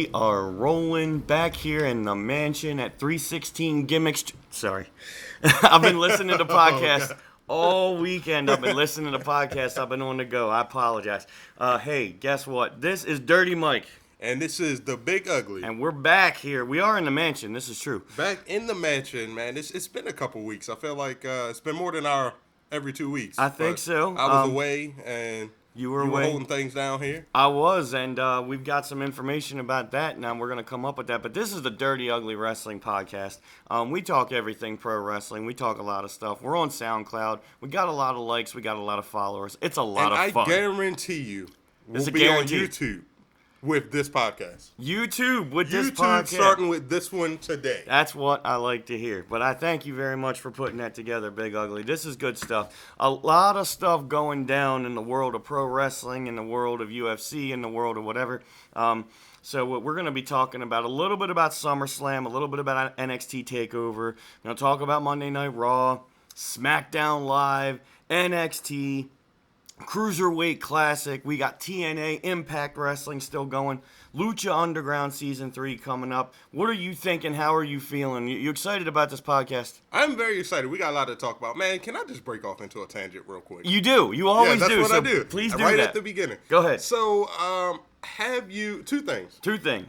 We are rolling back here in the mansion at 316 Gimmicks. Sorry. I've been listening to podcasts all weekend. I've been listening to podcasts. I've been on the go. I apologize. Hey, guess what? This is Dirty Mike. And this is the Big Ugly. And we're back here. We are in the mansion. This is true. Back in the mansion, man. It's been a couple weeks. I feel like it's been more than our every 2 weeks. I think so. I was away, and you were away. Holding things down here. I was, and we've got some information about that. Now we're going to come up with that. But this is the Dirty Ugly Wrestling Podcast. We talk everything pro wrestling. We talk a lot of stuff. We're on SoundCloud. We got a lot of likes. We got a lot of followers. It's a lot of fun. I guarantee you, we'll be on YouTube with this podcast. YouTube with this podcast. Starting with this one today. That's what I like to hear. But I thank you very much for putting that together, Big Ugly. This is good stuff. A lot of stuff going down in the world of pro wrestling, in the world of UFC, in the world of whatever. So what we're going to be talking about, a little bit about Summerslam, a little bit about NXT TakeOver. Going to talk about Monday Night Raw, Smackdown Live, NXT, Cruiserweight Classic. We got TNA, Impact Wrestling still going. Lucha Underground Season 3 coming up. What are you thinking? How are you feeling? You excited about this podcast? I'm very excited. We got a lot to talk about. Man, can I just break off into a tangent real quick? You do. You always do. That's what I do. Please do right that. At the beginning. Go ahead. So, have you... Two things.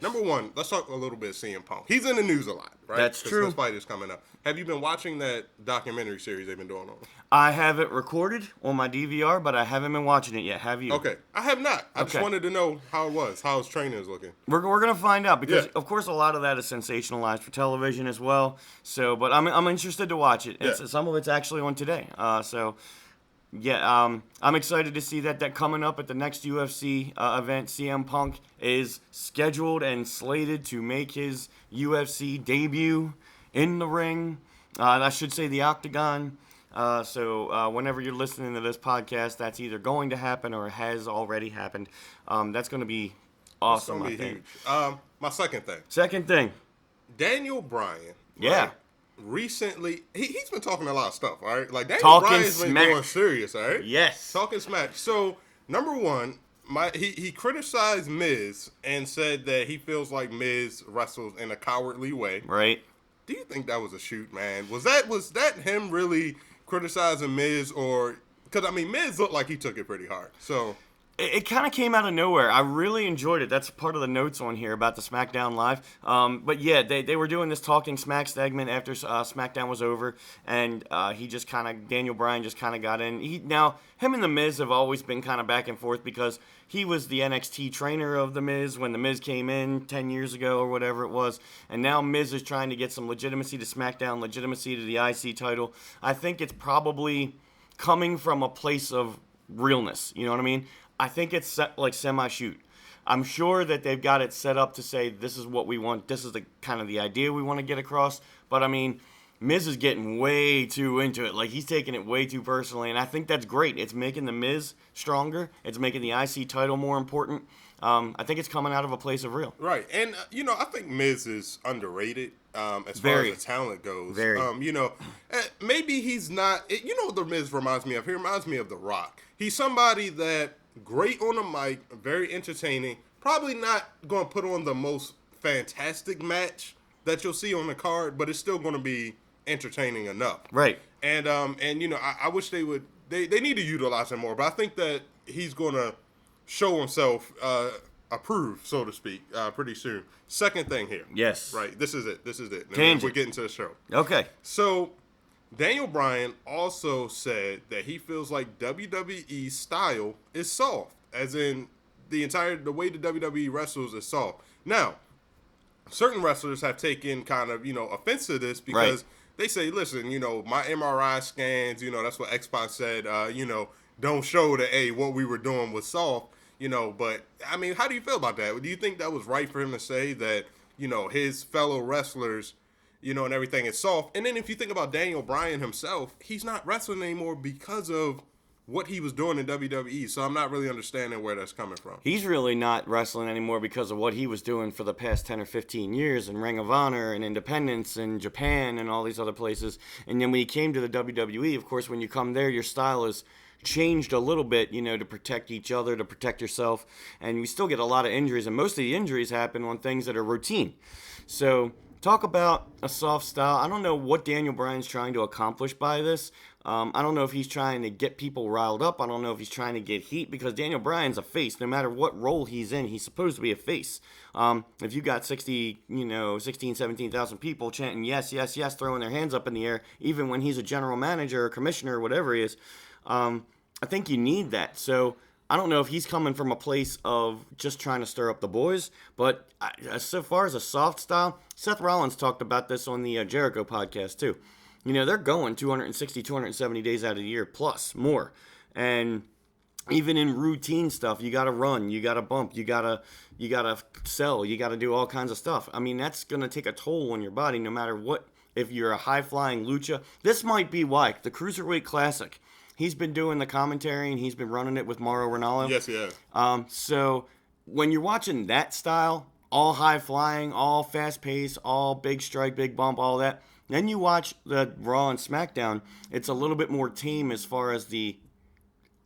Number one, let's talk a little bit of CM Punk. He's in the news a lot, right? That's true. His fight is coming up. Have you been watching that documentary series they've been doing on him? I have it recorded on my DVR, but I haven't been watching it yet. Have you? Okay. I have not. I just wanted to know how it was, how his training is looking. We're going to find out because, of course, a lot of that is sensationalized for television as well. So, but I'm interested to watch it. Some of it's actually on today. I'm excited to see that coming up at the next UFC event. CM Punk is scheduled and slated to make his UFC debut in the ring. I should say the Octagon. So whenever you're listening to this podcast, that's either going to happen or has already happened. That's going to be awesome, I think. Huge. My second thing. Daniel Bryan. Yeah. Right? Recently, he's been talking a lot of stuff, all right? Like, Daniel Bryan's been going serious, all right? Yes. Talking smack. So, number one, he criticized Miz and said that he feels like Miz wrestles in a cowardly way. Right. Do you think that was a shoot, man? Was that him really criticizing Miz, or... Because, I mean, Miz looked like he took it pretty hard, so... It kind of came out of nowhere. I really enjoyed it. That's part of the notes on here about the Smackdown Live. But yeah, they were doing this Talking Smack segment after Smackdown was over, and Daniel Bryan just kind of got in. Now, him and The Miz have always been kind of back and forth because he was the NXT trainer of The Miz when The Miz came in 10 years ago or whatever it was, and now Miz is trying to get some legitimacy to SmackDown, legitimacy to the IC title. I think it's probably coming from a place of realness, you know what I mean? I think it's like semi-shoot. I'm sure that they've got it set up to say this is what we want. This is the kind of the idea we want to get across. But I mean, Miz is getting way too into it. Like, he's taking it way too personally, and I think that's great. It's making the Miz stronger. It's making the IC title more important. I think it's coming out of a place of real. Right, and I think Miz is underrated as far as the talent goes. Very. Maybe he's not. What the Miz reminds me of? He reminds me of The Rock. He's somebody that. Great on the mic, very entertaining. Probably not going to put on the most fantastic match that you'll see on the card, but it's still going to be entertaining enough. Right. And I wish they would. They need to utilize him more, but I think that he's going to show himself approved, so to speak, pretty soon. Second thing here. Yes. Right. This is it. We're getting to the show. Okay. So. Daniel Bryan also said that he feels like WWE's style is soft, as in the way the WWE wrestles is soft. Now, certain wrestlers have taken kind of, offense to this because they say, listen, my MRI scans, that's what X-Pac said, don't show that, what we were doing was soft, but, I mean, how do you feel about that? Do you think that was right for him to say that, his fellow wrestlers and everything is soft? And then if you think about Daniel Bryan himself, he's not wrestling anymore because of what he was doing in WWE. So I'm not really understanding where that's coming from. He's really not wrestling anymore because of what he was doing for the past 10 or 15 years in Ring of Honor and Independence and Japan and all these other places. And then when he came to the WWE, of course, when you come there, your style is changed a little bit, to protect each other, to protect yourself. And we still get a lot of injuries, and most of the injuries happen on things that are routine. So talk about a soft style. I don't know what Daniel Bryan's trying to accomplish by this. I don't know if he's trying to get people riled up. I don't know if he's trying to get heat, because Daniel Bryan's a face. No matter what role he's in, he's supposed to be a face. If you got 16, 17,000 people chanting yes, yes, yes, throwing their hands up in the air, even when he's a general manager or commissioner or whatever he is, I think you need that. So I don't know if he's coming from a place of just trying to stir up the boys, but so far as a soft style, Seth Rollins talked about this on the Jericho podcast too. They're going 260, 270 days out of the year plus more. And even in routine stuff, you got to run, you got to bump, you got to sell, you got to do all kinds of stuff. I mean, that's going to take a toll on your body no matter what. If you're a high-flying lucha, this might be why the Cruiserweight Classic, he's been doing the commentary and he's been running it with Mauro Ranallo. Yes, yeah. So when you're watching that style, all high-flying, all fast-paced, all big strike, big bump, all that, then you watch the Raw and SmackDown, it's a little bit more tame as far as the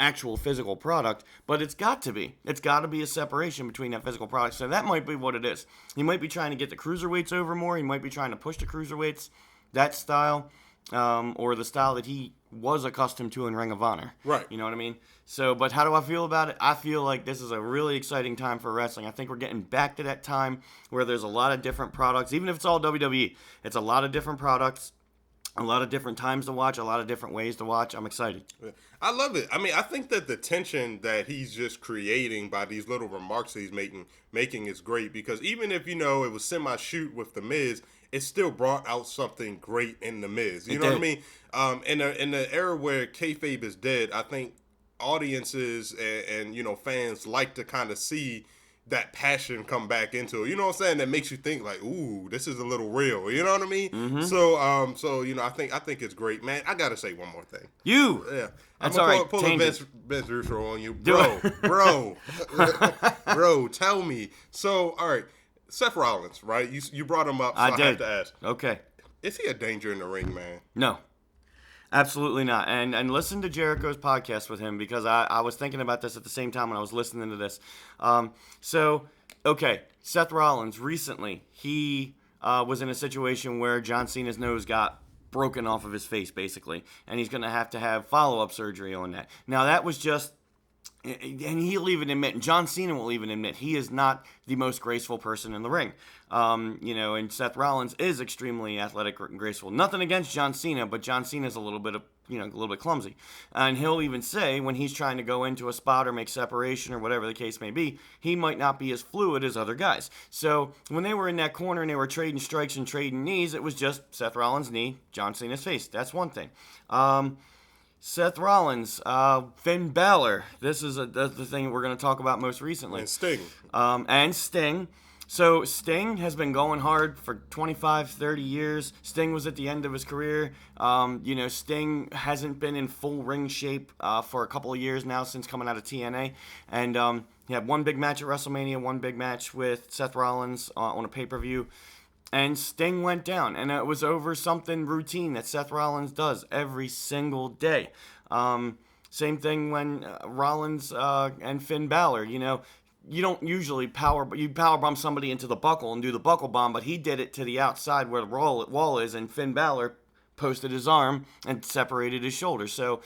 actual physical product, but it's got to be. It's got to be a separation between that physical product. So that might be what it is. He might be trying to get the cruiserweights over more. He might be trying to push the cruiserweights, that style, or the style that he was accustomed to in Ring of Honor. Right. You know what I mean? So, but how do I feel about it? I feel like this is a really exciting time for wrestling. I think we're getting back to that time where there's a lot of different products. Even if it's all WWE, it's a lot of different products, a lot of different times to watch, a lot of different ways to watch. I'm excited. I love it. I mean, I think that the tension that he's just creating by these little remarks that he's making is great, because even if, it was semi-shoot with The Miz, it still brought out something great in The Miz. You know what I mean? In the era where kayfabe is dead, I think audiences and fans like to kind of see that passion come back into it. You know what I'm saying? That makes you think like, ooh, this is a little real. You know what I mean? Mm-hmm. So I think it's great, man. I gotta say one more thing. Yeah. I'm gonna pull a Vince Russo on you, bro. Bro, tell me. So, all right, Seth Rollins, right? You brought him up, so I have to ask. Okay. Is he a danger in the ring, man? No. Absolutely not. And listen to Jericho's podcast with him, because I was thinking about this at the same time when I was listening to this. Seth Rollins, recently, he was in a situation where John Cena's nose got broken off of his face, basically. And he's going to have follow-up surgery on that. Now, that was just... And he'll even admit, and John Cena will even admit, he is not the most graceful person in the ring. And Seth Rollins is extremely athletic and graceful. Nothing against John Cena, but John Cena's a little bit clumsy. And he'll even say when he's trying to go into a spot or make separation or whatever the case may be, he might not be as fluid as other guys. So when they were in that corner and they were trading strikes and trading knees, it was just Seth Rollins' knee, John Cena's face. That's one thing. Seth Rollins, Finn Balor. This is the thing we're going to talk about most recently. And Sting. So Sting has been going hard for 25, 30 years. Sting was at the end of his career. Sting hasn't been in full ring shape for a couple of years now since coming out of TNA. And he had one big match at WrestleMania, one big match with Seth Rollins on a pay-per-view. And Sting went down, and it was over something routine that Seth Rollins does every single day. Same thing when Rollins and Finn Balor, you don't usually power bomb somebody into the buckle and do the buckle bomb, but he did it to the outside where the wall is, and Finn Balor posted his arm and separated his shoulder. So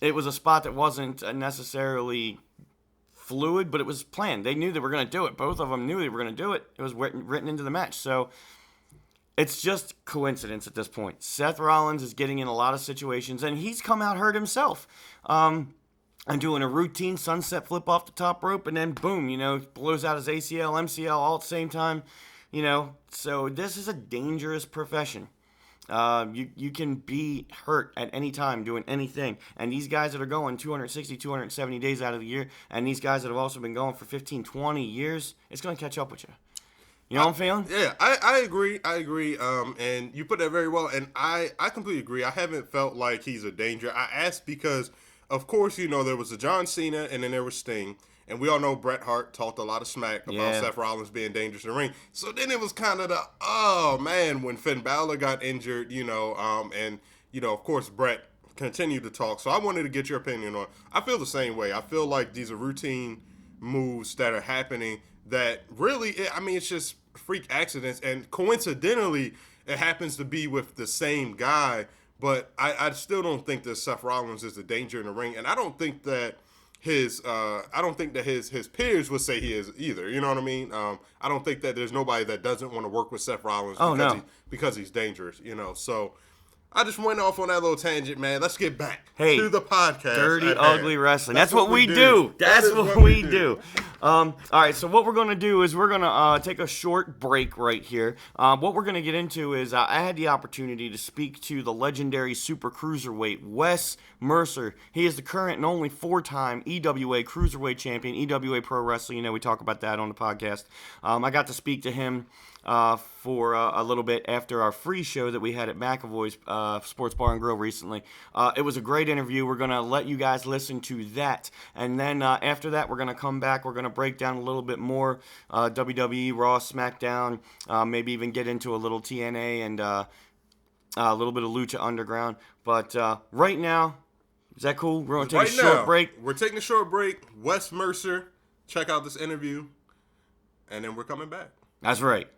it was a spot that wasn't necessarily fluid, but it was planned. They knew they were going to do it. Both of them knew they were going to do it. It was written into the match. So it's just coincidence at this point. Seth Rollins is getting in a lot of situations, and he's come out hurt himself. And doing a routine sunset flip off the top rope, and then boom, blows out his ACL, MCL all at the same time. So this is a dangerous profession. You can be hurt at any time doing anything. And these guys that are going 260, 270 days out of the year, and these guys that have also been going for 15, 20 years, it's going to catch up with you. You know what I'm feeling? Yeah, I agree. And you put that very well. And I completely agree. I haven't felt like he's a danger. I asked because, of course, there was a John Cena and then there was Sting. And we all know Bret Hart talked a lot of smack about Seth Rollins being dangerous in the ring. So then it was kind of when Finn Balor got injured, and, of course, Bret continue to talk. So I wanted to get your opinion on. I feel the same way. I feel like these are routine moves that are happening that really, it's just freak accidents. And coincidentally, it happens to be with the same guy. But I still don't think that Seth Rollins is a danger in the ring. And I don't think that his peers would say he is either. You know what I mean? I don't think that there's nobody that doesn't want to work with Seth Rollins because he's dangerous, So I just went off on that little tangent, man. Let's get back to the podcast. Dirty Ugly Wrestling. That's what we do. That's what we do. All right, so what we're going to do is we're going to take a short break right here. What we're going to get into is I had the opportunity to speak to the legendary super cruiserweight, Wes Mercer. He is the current and only 4-time EWA Cruiserweight Champion, EWA Pro Wrestling. We talk about that on the podcast. I got to speak to him for a little bit after our free show that we had at McAvoy's Sports Bar and Grill recently. It was a great interview. We're going to let you guys listen to that. And then after that, we're going to come back. We're going to break down a little bit more WWE, Raw, SmackDown, maybe even get into a little TNA and a little bit of Lucha Underground. But right now, is that cool? We're going to take a short break. We're taking a short break. Wes Mercer, check out this interview. And then we're coming back. That's right.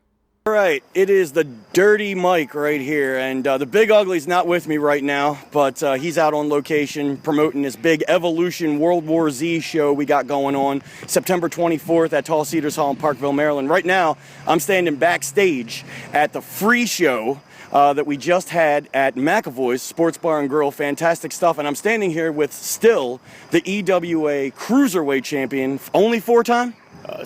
All right, it is the Dirty Mike right here, and the Big Ugly's not with me right now, but he's out on location promoting this big Evolution World War Z show we got going on September 24th at Tall Cedars Hall in Parkville, Maryland. Right now, I'm standing backstage at the free show that we just had at McAvoy's Sports Bar and Grill. Fantastic stuff, and I'm standing here with still the EWA Cruiserweight Champion, only 4-time?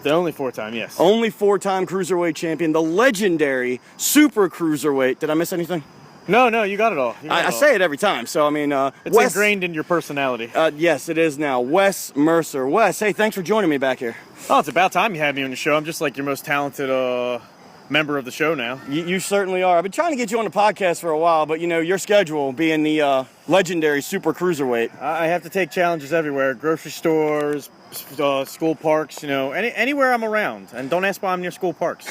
The only 4-time, yes. Only 4-time Cruiserweight Champion, the legendary Super Cruiserweight. Did I miss anything? No, you got it all. I say it every time, so it's ingrained in your personality. Yes, it is now. Wes Mercer. Wes, hey, thanks for joining me back here. Oh, it's about time you had me on the show. I'm just like your most talented member of the show now. You certainly are. I've been trying to get you on the podcast for a while, but your schedule being the legendary Super Cruiserweight. I have to take challenges everywhere. Grocery stores, school parks, anywhere I'm around. And don't ask why I'm near school parks.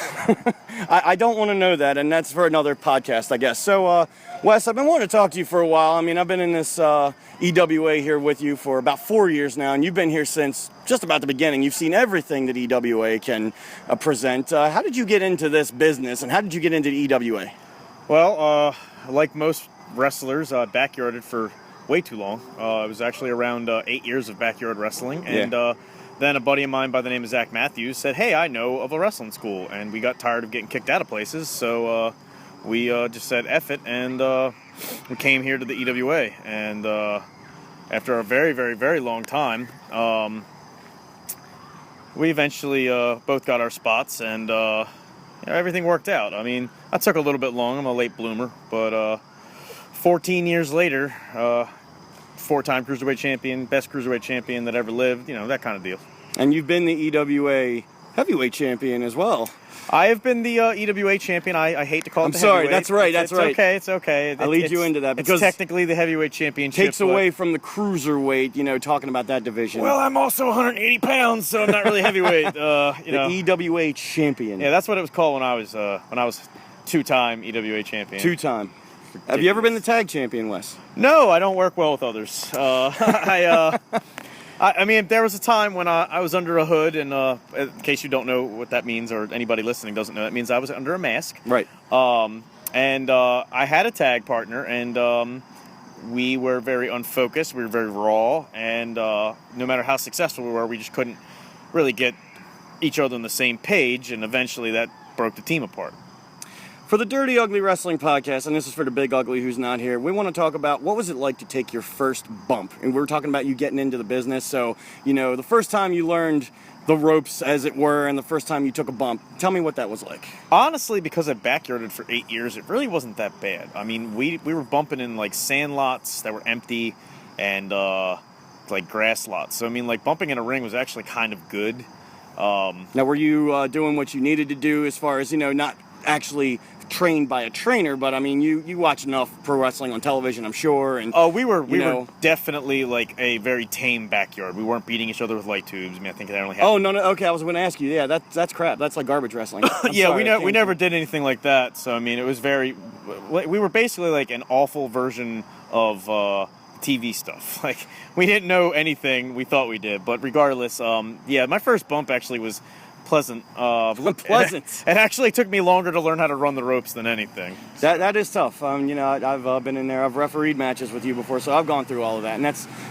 I don't want to know that, and that's for another podcast, I guess. So, Wes, I've been wanting to talk to you for a while. I've been in this EWA here with you for about 4 years now, and you've been here since just about the beginning. You've seen everything that EWA can present. How did you get into this business, and how did you get into the EWA? Well, like most wrestlers, backyarded for way too long. It was actually around 8 years of backyard wrestling, and then a buddy of mine by the name of Zach Matthews said, hey, I know of a wrestling school, and we got tired of getting kicked out of places, so we just said F it, and we came here to the EWA, and after a very, very, very long time, we eventually both got our spots, and everything worked out. I took a little bit long. I'm a late bloomer, but 14 years later, 4-time Cruiserweight Champion, best Cruiserweight Champion that ever lived, that kind of deal. And you've been the EWA Heavyweight Champion as well. I have been the EWA Champion. I hate to call it the sorry, heavyweight. that's right, that's right. It's okay. I'll lead you into that because it's technically the Heavyweight Championship. Takes away from the Cruiserweight, talking about that division. Well, I'm also 180 pounds, so I'm not really heavyweight. The EWA Champion. Yeah, that's what it was called when I was 2-time EWA Champion. 2-time. Have you ever been the tag champion, Wes? No, I don't work well with others. There was a time when I was under a hood, and in case you don't know what that means, or anybody listening doesn't know, that means I was under a mask. Right. And I had a tag partner, and we were very unfocused. We were very raw, and no matter how successful we were, we just couldn't really get each other on the same page, and eventually that broke the team apart. For the Dirty Ugly Wrestling Podcast, and this is for the Big Ugly who's not here, we want to talk about what was it like to take your first bump. And we're talking about you getting into the business. So, the first time you learned the ropes, as it were, and the first time you took a bump. Tell me what that was like. Honestly, because I backyarded for 8 years, it really wasn't that bad. We were bumping in, sand lots that were empty and, grass lots. So, bumping in a ring was actually kind of good. Now, were you doing what you needed to do as far as, not actually trained by a trainer, but you watch enough pro wrestling on television, I'm sure. And we were definitely a very tame backyard. We weren't beating each other with light tubes. I think that only happened. Oh no, okay. I was going to ask you. Yeah, that's crap. That's like garbage wrestling. Yeah, we never did anything like that. So it was very. We were basically an awful version of TV stuff. Like, we didn't know anything. We thought we did. But regardless, my first bump actually was pleasant. Pleasant. It actually took me longer to learn how to run the ropes than anything. That is tough. I've been in there. I've refereed matches with you before, so I've gone through all of that, and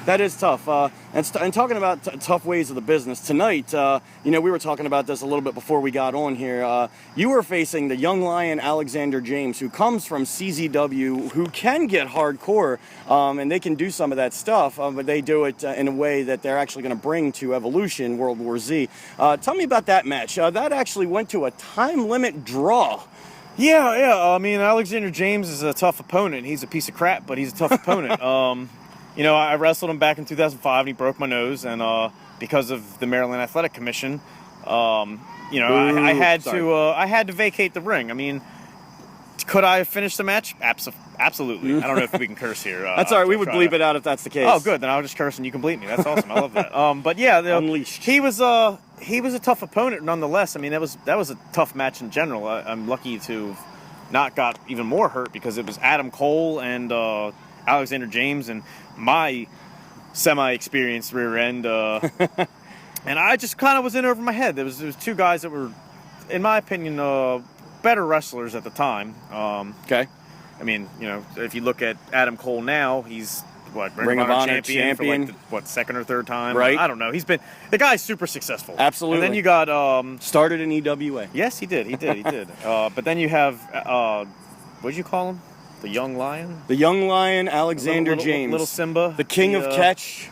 that is tough. And talking about tough ways of the business tonight, we were talking about this a little bit before we got on here. You were facing the young lion Alexander James, who comes from CZW, who can get hardcore, and they can do some of that stuff, but they do it in a way that they're actually going to bring to Evolution World War Z. Tell me about that match. That actually went to a time limit draw. Yeah. I mean, Alexander James is a tough opponent. He's a piece of crap, but he's a tough opponent. I wrestled him back in 2005, and he broke my nose, and because of the Maryland Athletic Commission, I had to vacate the ring. I mean, could I have finished the match? Absolutely. I don't know if we can curse here. That's all right. We would bleep it out if that's the case. Oh, good. Then I'll just curse and you can bleep me. That's awesome. I love that. But yeah, Unleashed. He was a tough opponent nonetheless. I mean, that was a tough match in general. I'm lucky to have not got even more hurt because it was Adam Cole and Alexander James and my semi-experienced rear end. And I just kind of was in over my head. There was two guys that were, in my opinion, better wrestlers at the time. Okay. I mean, if you look at Adam Cole now, he's Ring of Honor champion for second or third time? Right. I don't know. The guy's super successful. Absolutely. And then you got started in EWA. Yes, he did. But then you have what did you call him? The young lion. The young lion, Alexander James. Little Simba. The king of catch.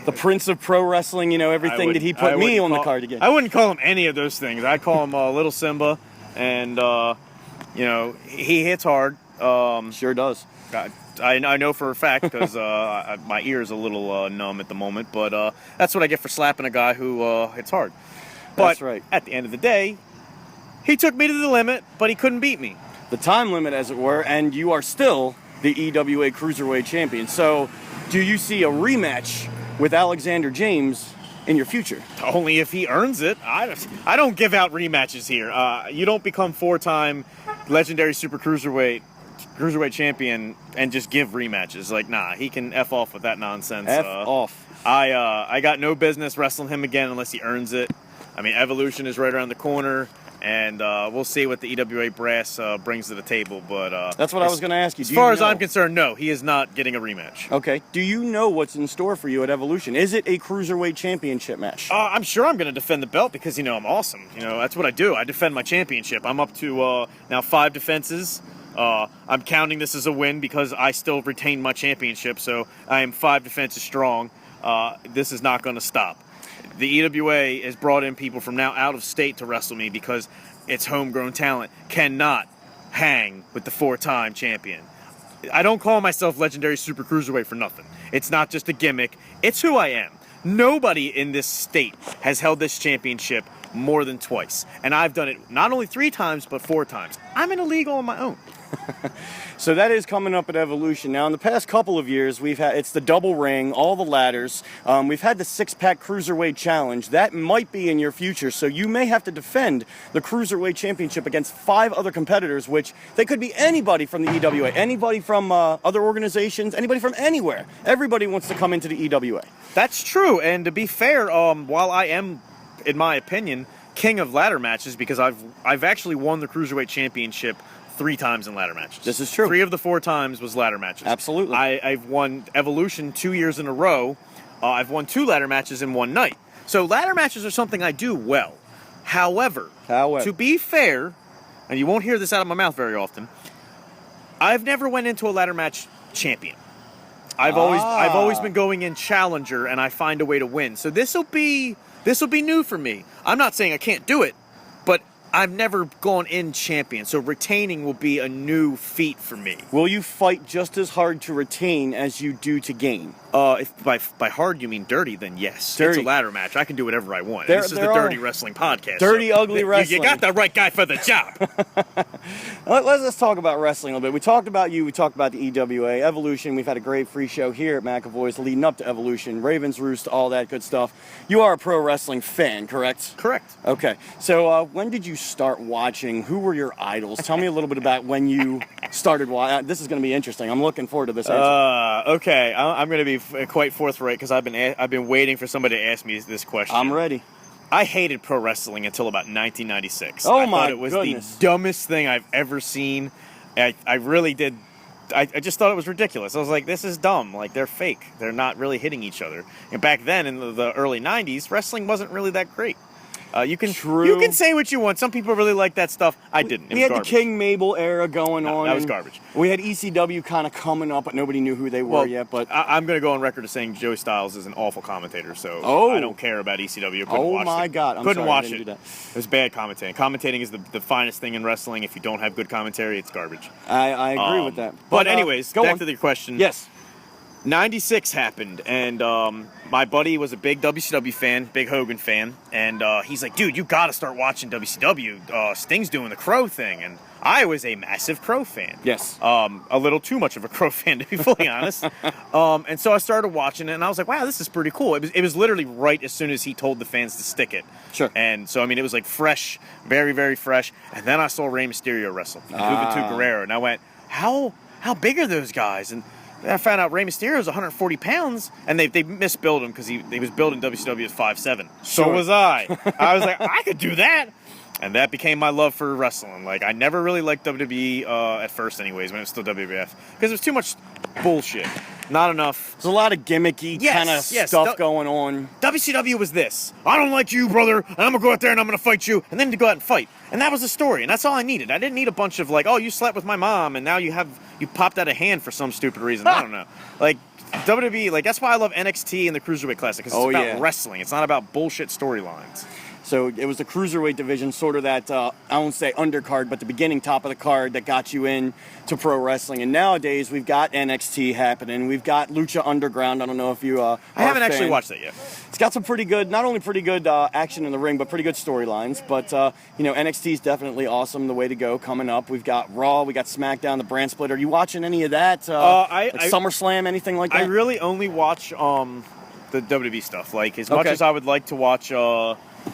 The prince of pro wressling. Everything that he put me on the card to get. I wouldn't call him any of those things. I'd call him Little Simba, and he hits hard. Sure does. I know for a fact because my ear is a little numb at the moment, but that's what I get for slapping a guy who hits hard. But That's right. At the end of the day, he took me to the limit, but he couldn't beat me. The time limit, as it were, and you are still the EWA Cruiserweight Champion. So, do you see a rematch with Alexander James in your future? Only if he earns it. I don't give out rematches here. You don't become 4-time legendary super cruiserweight champion and just give rematches. Like, nah, he can F off with that nonsense. F off. I got no business wrestling him again unless he earns it. I mean, Evolution is right around the corner, and we'll see what the EWA brass brings to the table. But that's what I was going to ask you. As far as I'm concerned, no, he is not getting a rematch. Okay. Do you know what's in store for you at Evolution? Is it a Cruiserweight Championship match? I'm sure I'm going to defend the belt because, I'm awesome. That's what I do. I defend my championship. I'm up to now 5 defenses. I'm counting this as a win because I still retain my championship, so I am 5 defenses strong. This is not going to stop. The EWA has brought in people from now out of state to wrestle me because its homegrown talent cannot hang with the 4-time champion. I don't call myself Legendary Super Cruiserweight for nothing. It's not just a gimmick. It's who I am. Nobody in this state has held this championship more than twice. And I've done it not only 3 times, but 4 times. I'm in a league all on my own. So that is coming up at Evolution. Now, in the past couple of years, it's the double ring, all the ladders. We've had the 6-pack Cruiserweight Challenge. That might be in your future, so you may have to defend the Cruiserweight Championship against 5 other competitors, which they could be anybody from the EWA, anybody from other organizations, anybody from anywhere. Everybody wants to come into the EWA. That's true, and to be fair, while I am, in my opinion, king of ladder matches, because I've actually won the Cruiserweight Championship 3 times in ladder matches. This is true. 3 of the 4 times was ladder matches. Absolutely. I've won Evolution 2 years in a row. I've won 2 ladder matches in one night. So ladder matches are something I do well. However, to be fair, and you won't hear this out of my mouth very often, I've never went into a ladder match champion. I've always been going in challenger, and I find a way to win. So this will be new for me. I'm not saying I can't do it, but I've never gone in champion, so retaining will be a new feat for me. Will you fight just as hard to retain as you do to gain? If by hard you mean dirty, then yes. Dirty. It's a ladder match. I can do whatever I want. This is the Dirty Wrestling Podcast. Dirty, ugly wrestling. You got the right guy for the job. Let's talk about wrestling a little bit. We talked about you. We talked about the EWA. Evolution. We've had a great free show here at McAvoy's leading up to Evolution. Ravens Roost, all that good stuff. You are a pro wrestling fan, correct? Correct. Okay. So when did you start watching? Who were your idols? Tell me a little bit about when you started watching. This is going to be interesting. I'm looking forward to this answer. Okay, I'm going to be quite forthright because I've been waiting for somebody to ask me this question. I'm ready. I hated pro wrestling until about 1996. Oh, I my thought it was goodness. the dumbest thing I've ever seen. I really did. I just thought it was ridiculous. I was like, this is dumb. Like, they're fake. They're not really hitting each other. And back then, in the early 90s, wrestling wasn't really that great. You can say what you want. Some people really like that stuff. I didn't. We had the King Mabel era going on. That was garbage. We had ECW kind of coming up, but nobody knew who they were yet. But I'm going to go on record as saying Joey Styles is an awful commentator, so I don't care about ECW. Oh my God! Couldn't watch it. It was bad commentating. Commentating is the finest thing in wrestling. If you don't have good commentary, it's garbage. I agree with that. But anyways, back to the question. Yes. 96 happened, and my buddy was a big WCW fan, big Hogan fan, and he's like, dude, you got to start watching WCW. Sting's doing the Crow thing, and I was a massive Crow fan. Yes. A little too much of a Crow fan, to be fully honest. And so I started watching it, and I was like, wow, this is pretty cool. It was literally right as soon as he told the fans to stick it. Sure. And so, I mean, it was like fresh, very, very fresh. And then I saw Rey Mysterio wrestle, Juventud Guerrero, and I went, how big are those guys? And then I found out Rey Mysterio is 140 pounds, and they misbilled him because he was built in WCW at 5'7". So was I. I was like, I could do that. And that became my love for wrestling. Like, I never really liked WWE at first anyways, when it was still WWF. Because it was too much bullshit. Not enough. There's a lot of gimmicky kind of stuff going on. WCW was this. I don't like you, brother, and I'm going to go out there and I'm going to fight you. And then to go out and fight. And that was the story. And that's all I needed. I didn't need a bunch of, like, oh, you slept with my mom, and now you popped out a hand for some stupid reason. I don't know. Like, WWE, like, that's why I love NXT and the Cruiserweight Classic. Because it's about wrestling. It's not about bullshit storylines. So it was the Cruiserweight division, sort of that, I won't say undercard, but the beginning top of the card that got you in to pro wrestling. And nowadays, we've got NXT happening. We've got Lucha Underground. I don't know if you I haven't actually watched that yet. It's got some pretty good, not only pretty good action in the ring, but pretty good storylines. But, NXT is definitely awesome, the way to go coming up. We've got Raw, we got Smackdown, the brand split. Are you watching any of that? Like SummerSlam, anything like that? I really only watch the WWE stuff. Like, as much as I would like to watch...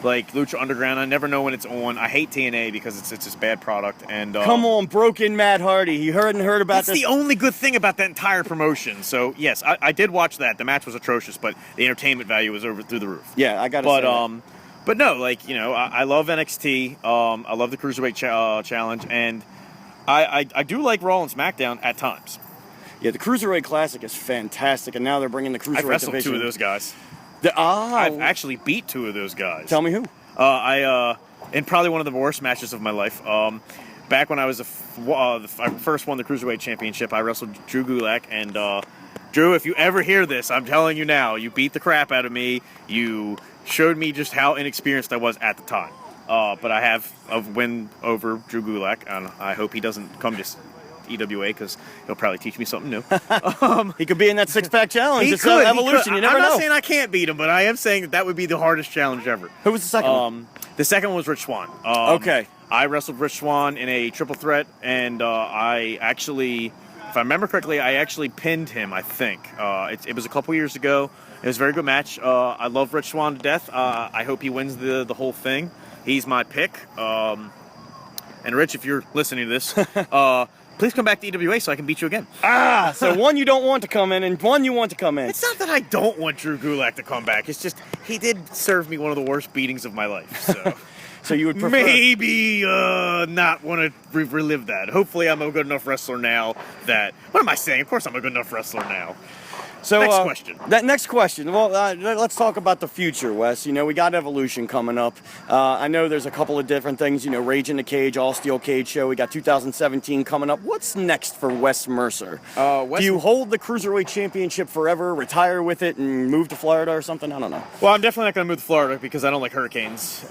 like Lucha Underground, I never know when it's on. I hate TNA because it's this bad product. And come on, broken Matt Hardy. You heard about that's this? That's the only good thing about that entire promotion. So yes, I did watch that. The match was atrocious, but the entertainment value was through the roof. Yeah, I gotta say that. But no, like I love NXT. I love the Cruiserweight Challenge, and I do like Raw and SmackDown at times. Yeah, the Cruiserweight Classic is fantastic, and now they're bringing the Cruiserweight I've wrestled division. two of those guys. I've actually beat two of those guys. Tell me who. In probably one of the worst matches of my life. Back when I was I first won the Cruiserweight Championship, I wrestled Drew Gulak. And Drew, if you ever hear this, I'm telling you now, you beat the crap out of me. You showed me just how inexperienced I was at the time. But I have a win over Drew Gulak, and I hope he doesn't come to EWA because he'll probably teach me something new. He could be in that six-pack challenge. He it's could. Evolution. You never know. I'm not saying I can't beat him, but I am saying that would be the hardest challenge ever. Who was the second one? The second one was Rich Swann. Okay. I wrestled Rich Swann in a triple threat, and I actually, if I remember correctly, I actually pinned him, I think. It was a couple years ago. It was a very good match. I love Rich Swann to death. I hope he wins the whole thing. He's my pick. And Rich, if you're listening to this, please come back to EWA so I can beat you again. So one you don't want to come in and one you want to come in. It's not that I don't want Drew Gulak to come back. It's just he did serve me one of the worst beatings of my life. So, so you would prefer... Maybe not want to relive that. Hopefully I'm a good enough wrestler now that... What am I saying? Of course I'm a good enough wrestler now. So, next question. That next question. Well, let's talk about the future, Wes. We got Evolution coming up. I know there's a couple of different things. Rage in the Cage, All Steel Cage show. We got 2017 coming up. What's next for Wes Mercer? Do you hold the Cruiserweight Championship forever, retire with it, and move to Florida or something? I don't know. Well, I'm definitely not going to move to Florida because I don't like hurricanes.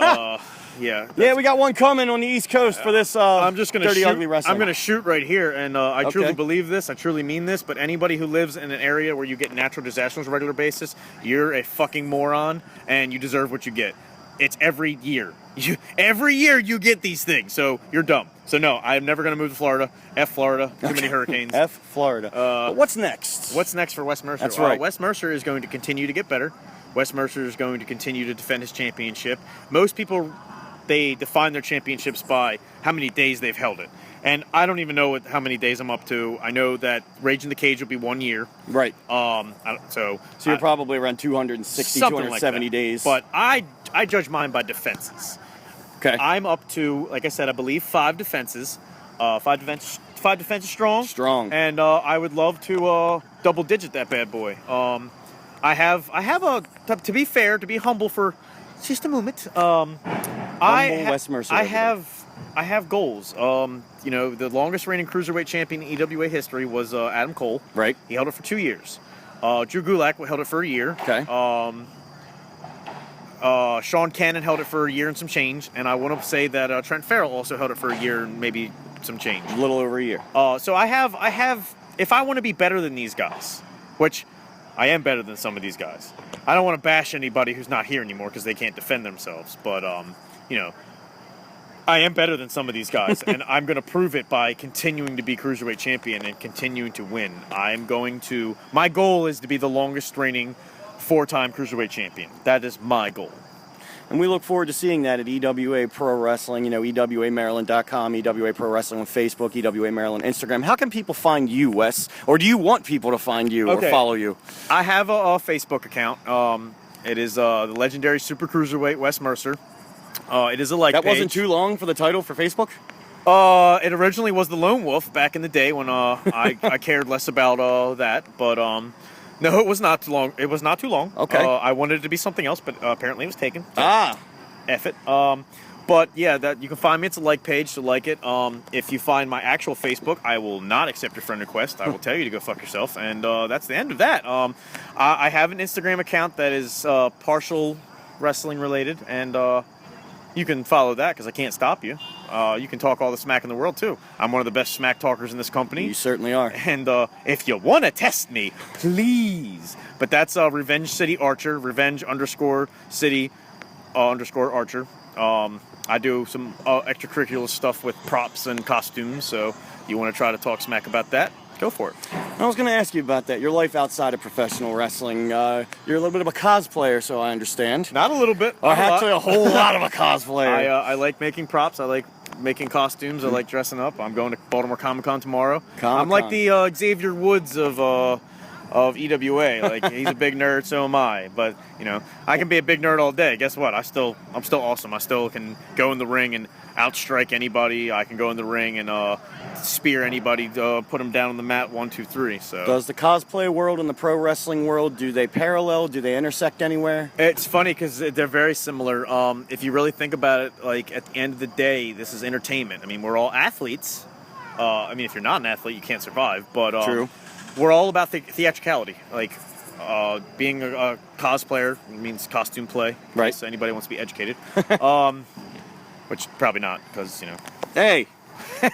Yeah, we got one coming on the East Coast for this I'm just gonna Dirty shoot, Ugly Wrestling. I'm going to shoot right here, and I truly believe this. I truly mean this, but anybody who lives in an area where you get natural disasters on a regular basis, you're a fucking moron, and you deserve what you get. It's every year. Every year you get these things, so you're dumb. So no, I'm never going to move to Florida. F Florida. Too many hurricanes. F Florida. But what's next? What's next for Wes Mercer? That's right. Wes Mercer is going to continue to get better. Wes Mercer is going to continue to defend his championship. Most people... They define their championships by how many days they've held it. And I don't even know how many days I'm up to. I know that Rage in the Cage will be 1 year. Right. So you're probably around 260, something 270 like that. days. But I judge mine by defenses. Okay. I'm up to, like I said, I believe 5 defenses. 5 defenses strong. Strong. And I would love to double digit that bad boy. I have to be fair, to be humble for just a moment. Wes Mercer. I have goals. The longest reigning cruiserweight champion in EWA history was Adam Cole. Right. He held it for 2 years. Drew Gulak held it for a year. Okay. Sean Cannon held it for a year and some change, and I want to say that Trent Farrell also held it for a year and maybe some change. A little over a year. So I have. If I want to be better than these guys, which I am better than some of these guys. I don't want to bash anybody who's not here anymore because they can't defend themselves, but I am better than some of these guys, and I'm going to prove it by continuing to be Cruiserweight Champion and continuing to win. My goal is to be the longest reigning 4-time Cruiserweight Champion. That is my goal. And we look forward to seeing that at EWA Pro Wrestling, EWAMaryland.com, EWA Pro Wrestling on Facebook, EWA Maryland Instagram. How can people find you, Wes? Or do you want people to find you or follow you? I have a Facebook account. It is the legendary Super Cruiserweight Wes Mercer. It is a like That page. wasn't too long for the title for Facebook? It originally was the Lone Wolf back in the day when I cared less about that, but no, it was not too long. It was not too long. Okay. I wanted it to be something else, but apparently it was taken. Ah. F it. But yeah, that you can find me. It's a like page, so like it. If you find my actual Facebook, I will not accept your friend request. I will tell you to go fuck yourself, and that's the end of that. I have an Instagram account that is partial wrestling related, and you can follow that because I can't stop you. You can talk all the smack in the world too. I'm one of the best smack talkers in this company. You certainly are. And if you want to test me, please. But that's Revenge City Archer, Revenge _City _Archer. I do some extracurricular stuff with props and costumes, so you want to try to talk smack about that, go for it. I was going to ask you about that. Your life outside of professional wrestling. You're a little bit of a cosplayer, so I understand. Not a little bit. Or actually a whole lot of a cosplayer. I like making props. I like making costumes. I like dressing up. I'm going to Baltimore Comic-Con tomorrow. Comic-Con. I'm like the Xavier Woods of EWA. Like, he's a big nerd, so am I. But, I can be a big nerd all day. Guess what? I'm still awesome. I still can go in the ring and outstrike anybody. I can go in the ring and spear anybody, put them down on the mat 1, 2, 3. So does the cosplay world and the pro wrestling world, do they parallel? Do they intersect anywhere? It's funny because they're very similar. If you really think about it, like at the end of the day, this is entertainment. I mean, we're all athletes. If you're not an athlete, you can't survive. But True. We're all about theatricality. Like being a cosplayer means costume play. Right. So anybody wants to be educated. Which probably not, because Hey,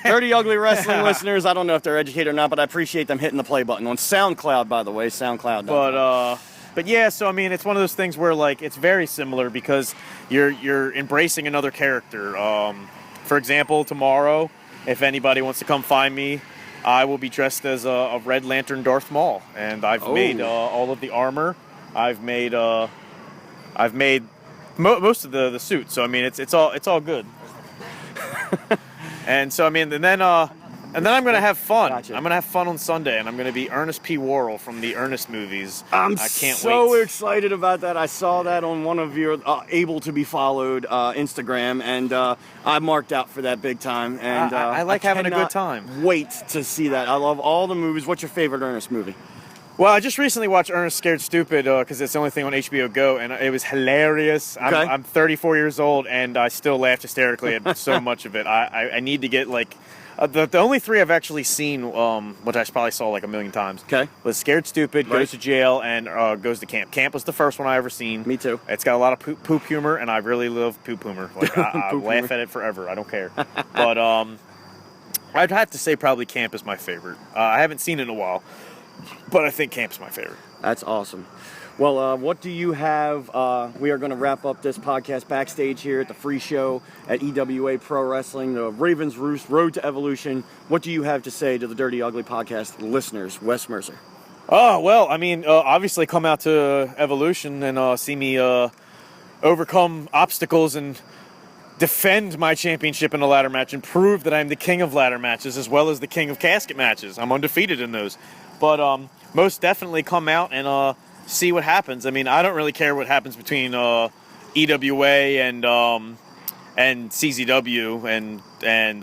Dirty Ugly Wrestling listeners, I don't know if they're educated or not, but I appreciate them hitting the play button on SoundCloud, by the way, SoundCloud. But yeah, so it's one of those things where like it's very similar because you're embracing another character. For example, tomorrow, if anybody wants to come find me, I will be dressed as a Red Lantern Darth Maul, and I've made all of the armor. I've made most of the suit, so it's all good. And so and then I'm gonna have fun. Gotcha. I'm gonna have fun on Sunday, and I'm gonna be Ernest P. Worrell from the Ernest movies. I can't so wait. excited about that. I saw that on one of your able to be followed Instagram, and I marked out for that big time. And I like having a good cannot time. Wait to see that. I love all the movies. What's your favorite Ernest movie? Well, I just recently watched Ernest Scared Stupid because it's the only thing on HBO Go, and it was hilarious. Okay. I'm 34 years old, and I still laughed hysterically at so much of it. I need to get, like... the only 3 I've actually seen, which I probably saw like a million times, was Scared Stupid, Right. Goes to Jail, and Goes to Camp. Camp was the first one I ever seen. Me too. It's got a lot of poop humor, and I really love poop humor. Like, I Poop laugh humor. at it forever. I don't care. But I'd have to say probably Camp is my favorite. I haven't seen it in a while, but I think Camp's my favorite. That's awesome. Well, what do you have? We are going to wrap up this podcast backstage here at the free show at EWA Pro Wrestling, the Ravens Roost Road to Evolution. What do you have to say to the Dirty Ugly podcast listeners, Wes Mercer? Oh, well, obviously come out to Evolution and see me overcome obstacles and defend my championship in a ladder match and prove that I'm the king of ladder matches as well as the king of casket matches. I'm undefeated in those. But most definitely come out and see what happens. I mean, I don't really care what happens between EWA and CZW and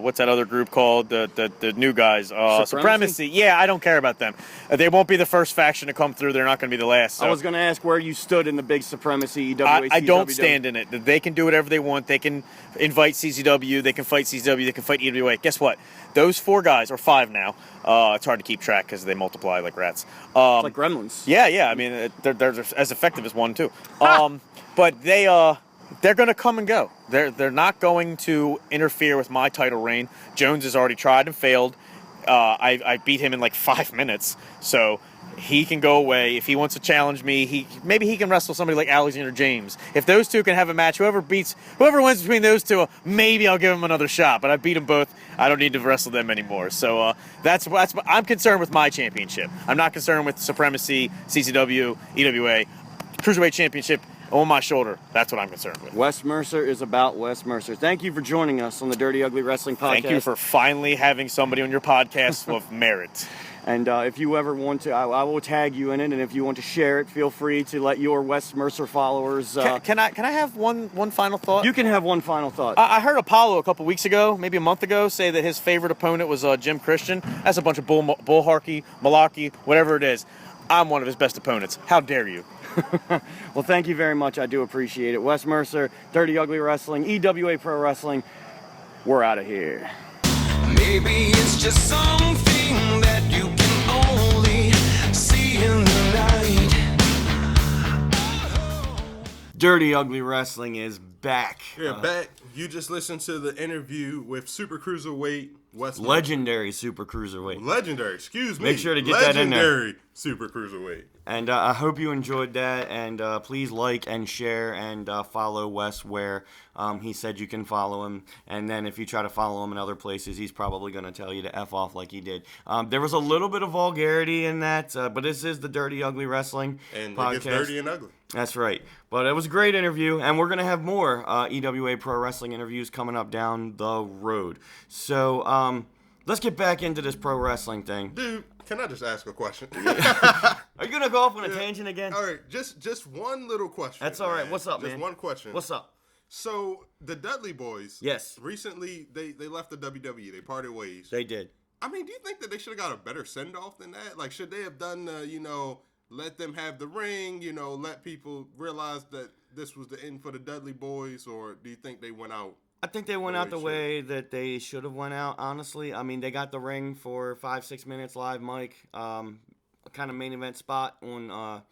what's that other group called? The new guys. Supremacy. Yeah, I don't care about them. They won't be the first faction to come through. They're not going to be the last. So. I was going to ask where you stood in the big Supremacy EWA. I don't stand in it. They can do whatever they want. They can invite CZW. They can fight CZW. They can fight EWA. Guess what? Those 4 guys, or 5 now, it's hard to keep track because they multiply like rats. It's like gremlins. Yeah. I mean, they're as effective as one, too. But they're going to come and go. They're not going to interfere with my title reign. Jones has already tried and failed. I beat him in like 5 minutes, so he can go away. If he wants to challenge me, maybe he can wrestle somebody like Alexander James. If those two can have a match, whoever wins between those two, maybe I'll give him another shot. But I beat them both. I don't need to wrestle them anymore. So I'm concerned with my championship. I'm not concerned with Supremacy, CCW, EWA, Cruiserweight Championship. On my shoulder. That's what I'm concerned with. Wes Mercer is about Wes Mercer. Thank you for joining us on the Dirty Ugly Wrestling Podcast. Thank you for finally having somebody on your podcast of merit. And if you ever want to, I will tag you in it. And if you want to share it, feel free to let your Wes Mercer followers. Can I have one final thought? You can have one final thought. I heard Apollo a couple weeks ago, maybe a month ago, say that his favorite opponent was Jim Christian. That's a bunch of bullharky, malarkey, whatever it is. I'm one of his best opponents. How dare you? Well, thank you very much. I do appreciate it. Wes Mercer, Dirty Ugly Wrestling, EWA Pro Wrestling. We're out of here. Maybe it's just something that you can only see in the night. Dirty Ugly Wrestling is back. Yeah, back. You just listened to the interview with Super Cruiserweight Wes. Legendary Super Cruiserweight. Legendary, excuse me. Make sure to get that in there. Legendary Super Cruiserweight. And I hope you enjoyed that. And please like and share and follow Wes where he said you can follow him. And then if you try to follow him in other places, he's probably going to tell you to F off like he did. There was a little bit of vulgarity in that, but this is the Dirty Ugly Wrestling And podcast. it gets dirty and ugly. That's right. But it was a great interview, and we're going to have more EWA Pro Wrestling interviews coming up down the road. So let's get back into this pro wrestling thing. Dude, can I just ask a question? Are you going to go off on a tangent again? All right, just one little question. That's all right. man. What's up, man? Just one question. What's up? So, the Dudley Boys, Yes. recently they left the WWE. They parted ways. They did. I mean, do you think that they should have got a better send-off than that? Like, should they have done, let them have the ring, let people realize that this was the end for the Dudley Boys, or do you think they went out? I think they went out the way that they should have went out, honestly. I mean, they got the ring for 5-6 minutes live mic, kind of main event spot on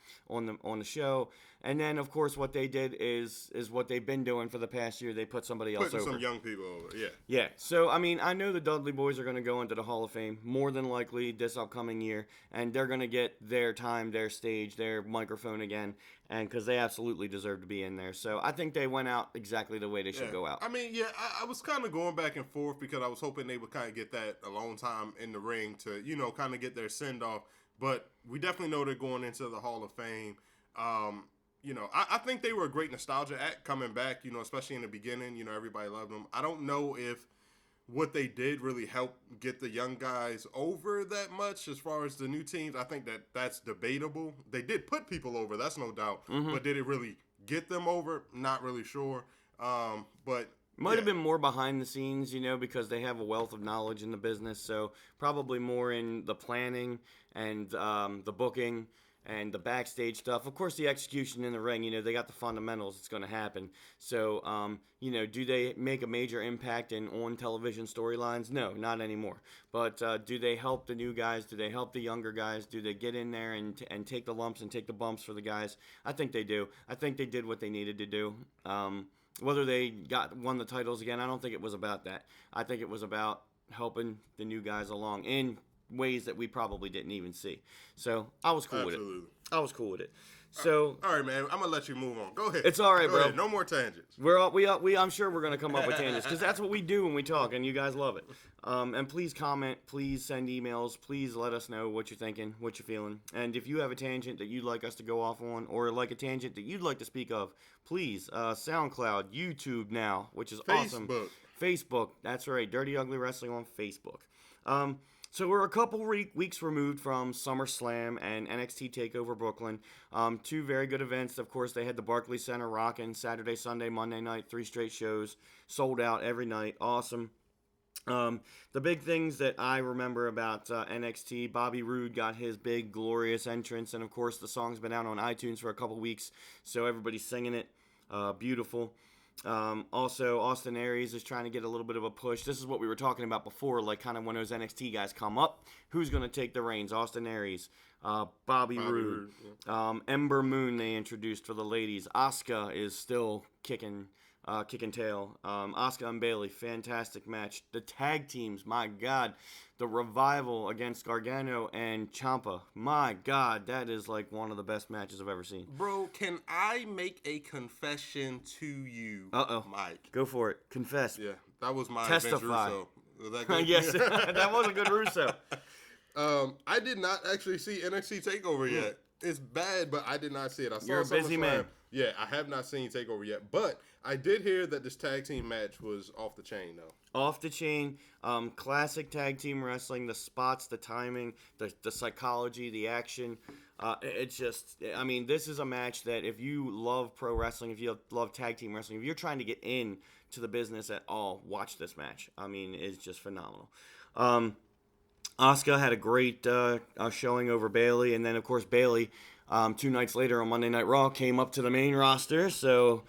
the show. And then, of course, what they did is what they've been doing for the past year. They put somebody else Putting over. some young people over, yeah. Yeah, so, I mean, I know the Dudley Boys are going to go into the Hall of Fame more than likely this upcoming year, and they're going to get their time, their stage, their microphone again, and because they absolutely deserve to be in there. So I think they went out exactly the way they should go out. I mean, yeah, I was kind of going back and forth because I was hoping they would kind of get that alone time in the ring to, kind of get their send-off. But we definitely know they're going into the Hall of Fame. I think they were a great nostalgia act coming back, especially in the beginning. Everybody loved them. I don't know if what they did really helped get the young guys over that much as far as the new teams. I think that's debatable. They did put people over, that's no doubt. Mm-hmm. But did it really get them over? Not really sure. But might have been more behind the scenes, because they have a wealth of knowledge in the business. So probably more in the planning and the booking and the backstage stuff. Of course, the execution in the ring, they got the fundamentals. It's going to happen. So, do they make a major impact in on-television storylines? No, not anymore. But do they help the new guys? Do they help the younger guys? Do they get in there and take the lumps and take the bumps for the guys? I think they do. I think they did what they needed to do. Whether they won the titles again, I don't think it was about that. I think it was about helping the new guys along in ways that we probably didn't even see. So I was cool with it. Absolutely. I was cool with it. So All right, man. I'm gonna let you move on. Go ahead. It's all right, Go bro. ahead. No more tangents. I'm sure we're gonna come up with tangents because that's what we do when we talk, and you guys love it. And please comment, please send emails, please let us know what you're thinking, what you're feeling, and if you have a tangent that you'd like us to go off on, or like a tangent that you'd like to speak of, please SoundCloud, YouTube now, which is awesome. Facebook, that's right, Dirty Ugly Wrestling on Facebook. So we're a couple weeks removed from SummerSlam and NXT TakeOver Brooklyn. Two very good events. Of course, they had the Barclays Center rocking Saturday, Sunday, Monday night, 3 straight shows, sold out every night. Awesome. The big things that I remember about NXT, Bobby Roode got his big, glorious entrance, and of course, the song's been out on iTunes for a couple weeks, so everybody's singing it. Beautiful. Also, Austin Aries is trying to get a little bit of a push. This is what we were talking about before, like kind of when those NXT guys come up, who's going to take the reins? Austin Aries, Bobby Roode, Ember Moon they introduced for the ladies. Asuka is still kicking tail. Asuka and Bayley, fantastic match. The tag teams, my God. The Revival against Gargano and Ciampa. My God, that is like one of the best matches I've ever seen. Bro, can I make a confession to you, Mike? Go for it. Confess. Yeah, that was my Testify. Vince Russo. Was that good? Yes, that was a good Russo. I did not actually see NXT TakeOver yet. It's bad, but I did not see it. I saw You're a busy SummerSlam. man. Yeah, I have not seen TakeOver yet, but I did hear that this tag team match was off the chain, though. Off the chain, classic tag team wrestling, the spots, the timing, the psychology, the action. It's just, I mean, this is a match that if you love pro wrestling, if you love tag team wrestling, if you're trying to get in to the business at all, watch this match. I mean, it's just phenomenal. Asuka had a great showing over Bayley, and then, of course, Bayley, 2 nights later on Monday Night Raw, came up to the main roster, so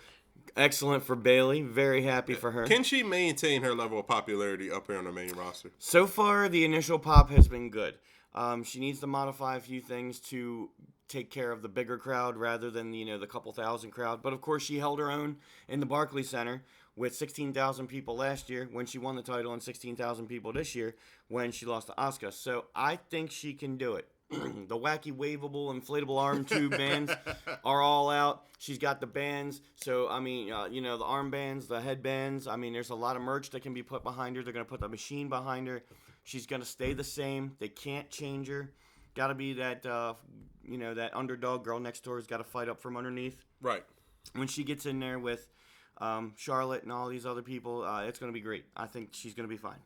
excellent for Bayley. Very happy for her. Can she maintain her level of popularity up here on the main roster? So far, the initial pop has been good. She needs to modify a few things to take care of the bigger crowd rather than, the couple thousand crowd. But, of course, she held her own in the Barclays Center with 16,000 people last year when she won the title and 16,000 people this year when she lost to Asuka. So I think she can do it. The wacky, waveable, inflatable arm tube bands are all out. She's got the bands. So, I mean, the armbands, the headbands. I mean, there's a lot of merch that can be put behind her. They're going to put the machine behind her. She's going to stay the same. They can't change her. Got to be that, that underdog girl next door has got to fight up from underneath. Right. When she gets in there with Charlotte and all these other people, it's going to be great. I think she's going to be fine.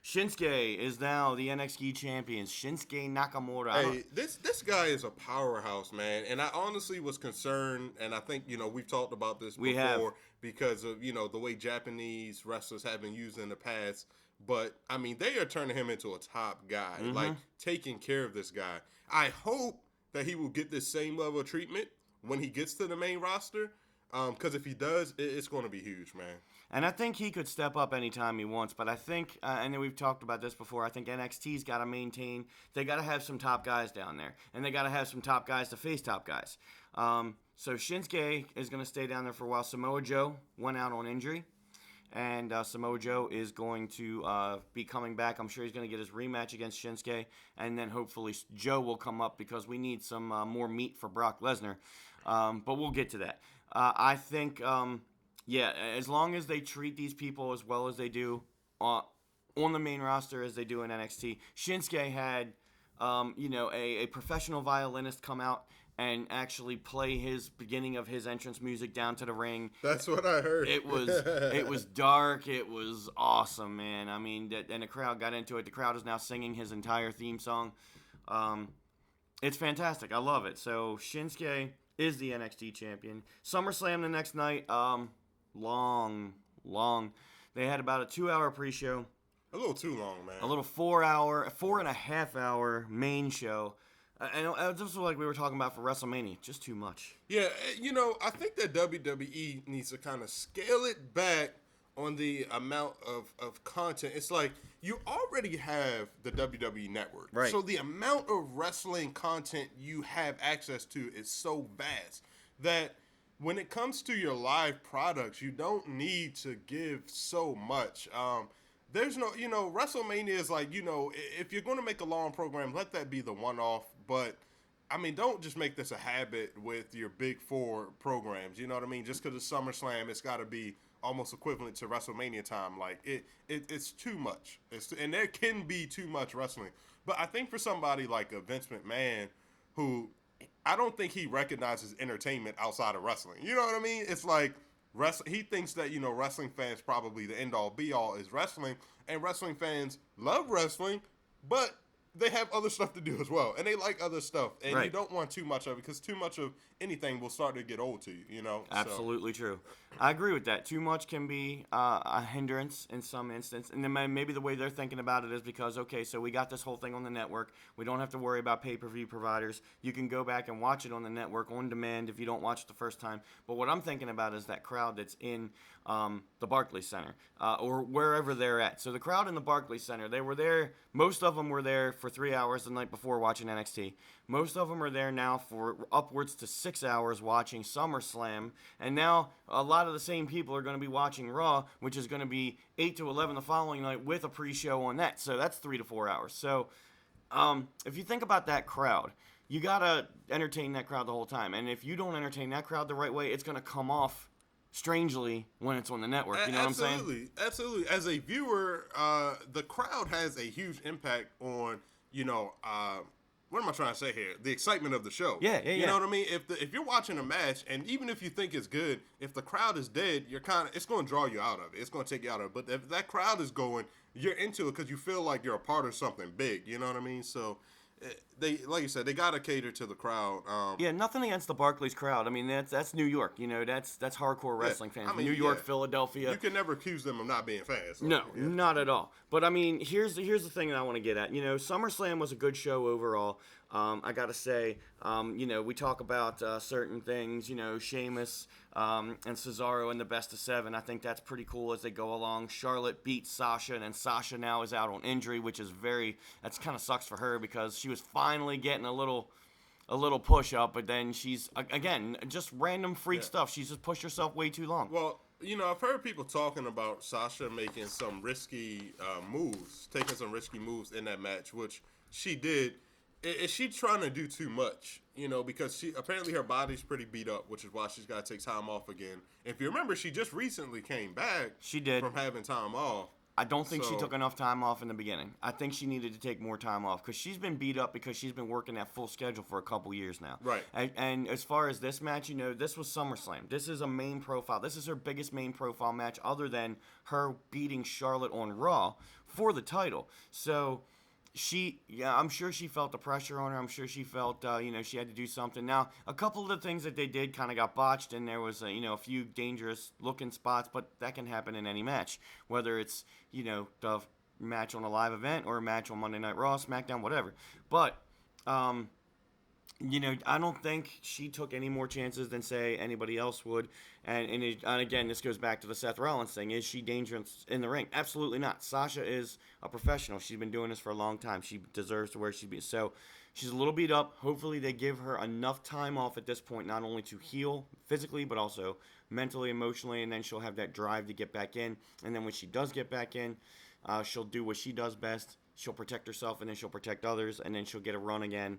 Shinsuke is now the NXT champion. Shinsuke Nakamura. Hey, this guy is a powerhouse, man. And I honestly was concerned, and I think, we've talked about this before because of, the way Japanese wrestlers have been used in the past. But, I mean, they are turning him into a top guy, like taking care of this guy. I hope that he will get this same level of treatment when he gets to the main roster. Because if he does, it's going to be huge, man. And I think he could step up anytime he wants. But I think, and then we've talked about this before, I think NXT's got to maintain, they got to have some top guys down there. And they got to have some top guys to face top guys. So Shinsuke is going to stay down there for a while. Samoa Joe went out on injury. And Samoa Joe is going to be coming back. I'm sure he's going to get his rematch against Shinsuke. And then hopefully Joe will come up because we need some more meat for Brock Lesnar. But we'll get to that. I think, as long as they treat these people as well as they do on the main roster as they do in NXT. Shinsuke had, a professional violinist come out and actually play his beginning of his entrance music down to the ring. That's what I heard. It was dark. It was awesome, man. I mean, and the crowd got into it. The crowd is now singing his entire theme song. It's fantastic. I love it. So Shinsuke is the NXT champion. SummerSlam the next night. Long. They had about a 2-hour pre-show. A little too long, man. A little 4.5 hour main show. And this was like we were talking about for WrestleMania. Just too much. Yeah, I think that WWE needs to kind of scale it back on the amount of content. It's like you already have the WWE Network. Right. So the amount of wrestling content you have access to is so vast that when it comes to your live products, you don't need to give so much. there's no, WrestleMania is like, if you're going to make a long program, let that be the one-off. But, I mean, don't just make this a habit with your big four programs. You know what I mean? Just because it's SummerSlam, it's got to be almost equivalent to WrestleMania time. Like, it's too much. And there can be too much wrestling. But I think for somebody like a Vince McMahon, who I don't think he recognizes entertainment outside of wrestling. You know what I mean? It's like, he thinks that, wrestling fans probably the end-all, be-all is wrestling. And wrestling fans love wrestling, but they have other stuff to do as well, and they like other stuff, and right. You don't want too much of it because too much of anything will start to get old to you. Absolutely true. I agree with that. Too much can be a hindrance in some instance, and then maybe the way they're thinking about it is because so we got this whole thing on the network. We don't have to worry about pay-per-view providers. You can go back and watch it on the network on demand if you don't watch it the first time. But what I'm thinking about is that crowd that's in the Barclays Center or wherever they're at. So the crowd in the Barclays Center, they were there. Most of them were there for 3 hours the night before watching NXT. Most of them are there now for upwards to 6 hours watching SummerSlam. And now a lot of the same people are going to be watching Raw, which is going to be 8 to 11 the following night with a pre-show on that. So that's 3 to 4 hours. So if you think about that crowd, you got to entertain that crowd the whole time. And if you don't entertain that crowd the right way, it's going to come off strangely when it's on the network. You know what I'm saying? Absolutely. As a viewer, the crowd has a huge impact on, what am I trying to say here? The excitement of the show. Yeah. You know what I mean? If you're watching a match, and even if you think it's good, if the crowd is dead, it's going to draw you out of it. It's going to take you out of it. But if that crowd is going, you're into it because you feel like you're a part of something big. You know what I mean? So, they, like you said, they got to cater to the crowd. Nothing against the Barclays crowd. I mean, that's New York. That's hardcore wrestling fans. New York, Philadelphia. You can never accuse them of not being fans. No, not at all. But I mean, here's the thing that I want to get at. SummerSlam was a good show overall. I gotta say, we talk about certain things. Sheamus and Cesaro in the best of 7. I think that's pretty cool as they go along. Charlotte beat Sasha, and then Sasha now is out on injury, which is that's kind of sucks for her because she was finally getting a little push up, but then she's again just random freak stuff. She's just pushed herself way too long. Well, I've heard people talking about Sasha making some risky moves, taking some risky moves in that match, which she did. Is she trying to do too much? Because apparently her body's pretty beat up, which is why she's got to take time off again. If you remember, she just recently came back. She did. From having time off. I don't think she took enough time off in the beginning. I think she needed to take more time off because she's been beat up because she's been working that full schedule for a couple years now. Right. And as far as this match, this was SummerSlam. This is a main profile. This is her biggest main profile match other than her beating Charlotte on Raw for the title. So I'm sure she felt the pressure on her. I'm sure she felt, she had to do something. Now, a couple of the things that they did kind of got botched, and there was, a few dangerous-looking spots, but that can happen in any match, whether it's, the match on a live event or a match on Monday Night Raw, SmackDown, whatever. But, I don't think she took any more chances than, say, anybody else would. And again, this goes back to the Seth Rollins thing. Is she dangerous in the ring? Absolutely not. Sasha is a professional. She's been doing this for a long time. She deserves to where she'd be. So she's a little beat up. Hopefully they give her enough time off at this point, not only to heal physically, but also mentally, emotionally, and then she'll have that drive to get back in. And then when she does get back in, she'll do what she does best. She'll protect herself, and then she'll protect others, and then she'll get a run again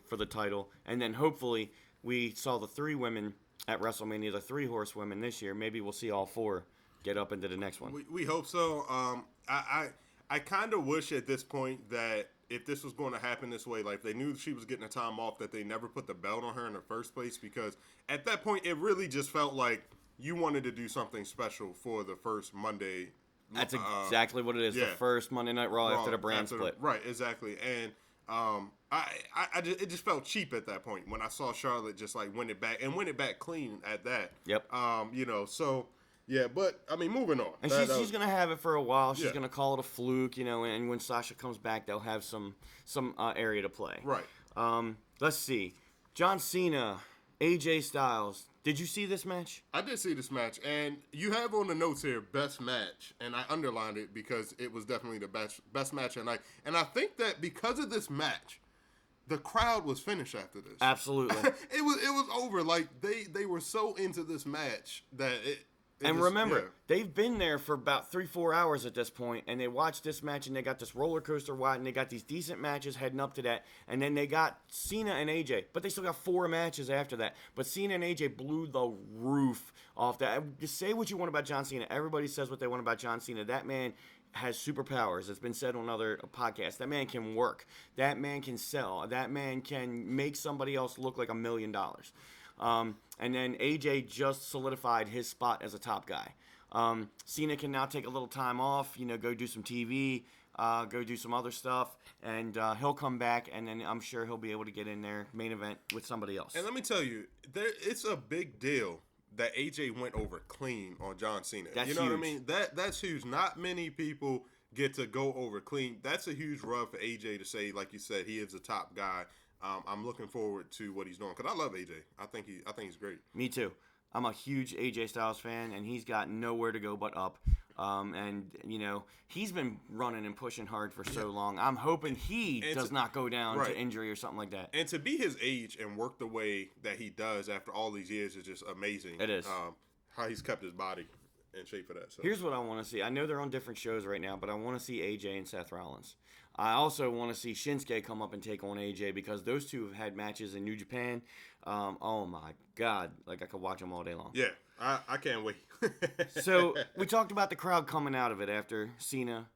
for the title. And then hopefully we saw the 3 women at WrestleMania, the 3 horsewomen this year. Maybe we'll see all 4 get up into the next one. We hope so. I kind of wish at this point that if this was going to happen this way, like they knew she was getting a time off, that they never put the belt on her in the first place, because at that point it really just felt like you wanted to do something special for the first Monday. That's exactly what it is. Yeah. The first Monday Night Raw after the brand split. Right, exactly. And it just felt cheap at that point when I saw Charlotte just like win it back clean at that. Yep. So yeah, but I mean, moving on. And she's gonna have it for a while. She's Yeah. gonna call it a fluke, and when Sasha comes back, they'll have some area to play. Right. Let's see. John Cena, AJ Styles. Did you see this match? I did see this match, and you have on the notes here best match, and I underlined it because it was definitely the best match of the night. And I think that because of this match, the crowd was finished after this. Absolutely. It was over. Like they were so into this match that And remember, they've been there for about 3-4 hours at this point, and they watched this match, and they got this roller coaster ride, and they got these decent matches heading up to that, and then they got Cena and AJ, but they still got 4 matches after that. But Cena and AJ blew the roof off that. Just say what you want about John Cena. Everybody says what they want about John Cena. That man has superpowers. It's been said on other podcasts. That man can work. That man can sell. That man can make somebody else look like $1 million. And then AJ just solidified his spot as a top guy. Cena can now take a little time off, go do some TV, go do some other stuff, and he'll come back, and then I'm sure he'll be able to get in there, main event with somebody else. And let me tell you, it's a big deal that AJ went over clean on John Cena. That's you know huge. what I mean? That's huge. Not many people get to go over clean. That's a huge rub for AJ to say, like you said, he is a top guy. I'm looking forward to what he's doing because I love AJ. I think he's great. Me too. I'm a huge AJ Styles fan, and he's got nowhere to go but up. And he's been running and pushing hard for so long. I'm hoping he does not go down to injury or something like that. And to be his age and work the way that he does after all these years is just amazing. It is. How he's kept his body in shape for that. So. Here's what I want to see. I know they're on different shows right now, but I want to see AJ and Seth Rollins. I also want to see Shinsuke come up and take on AJ because those two have had matches in New Japan. Oh my God. Like I could watch them all day long. Yeah, I can't wait. So we talked about the crowd coming out of it after Cena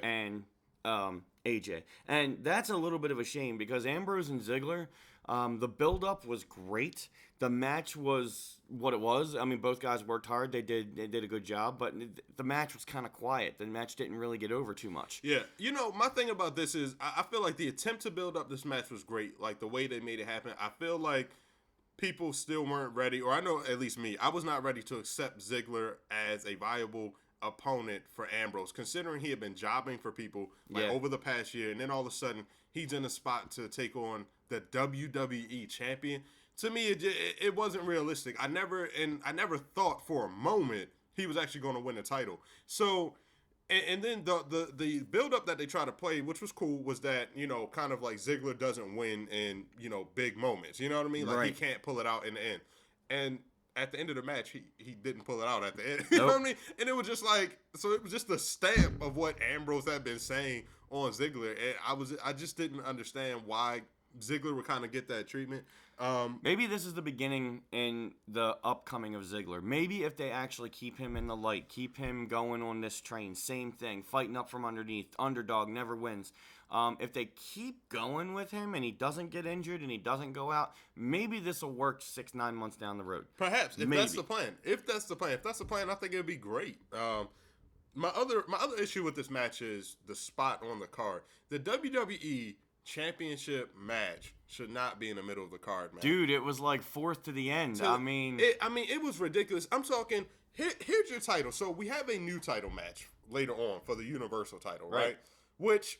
and AJ. And that's a little bit of a shame because Ambrose and Ziggler, the build-up was great. The match was what it was. I mean, both guys worked hard. They did a good job, but the match was kind of quiet. The match didn't really get over too much. Yeah. My thing about this is I feel like the attempt to build up this match was great. Like, the way they made it happen. I feel like people still weren't ready, or I know at least me, I was not ready to accept Ziggler as a viable opponent for Ambrose, considering he had been jobbing for people over the past year, and then all of a sudden he's in a spot to take on the WWE champion. To me, it wasn't realistic. I never thought for a moment he was actually going to win the title. So, and then the build up that they try to play, which was cool, was that kind of like Ziggler doesn't win in big moments. You know what I mean? Like he can't pull it out in the end. And at the end of the match, he didn't pull it out at the end. You know what I mean? And it was just like, so it was just the stamp of what Ambrose had been saying on Ziggler. And I just didn't understand why Ziggler would kind of get that treatment. Maybe this is the beginning in the upcoming of Ziggler. Maybe if they actually keep him in the light, keep him going on this train, same thing, fighting up from underneath, underdog, never wins. If they keep going with him and he doesn't get injured and he doesn't go out, maybe this will work 6-9 months down the road. Perhaps, if that's the plan. If that's the plan, I think it would be great. My other issue with this match is the spot on the card. The WWE Championship match should not be in the middle of the card, man. Dude, it was like fourth to the end. It was ridiculous. I'm talking, here's your title. So we have a new title match later on for the Universal title, right? Which,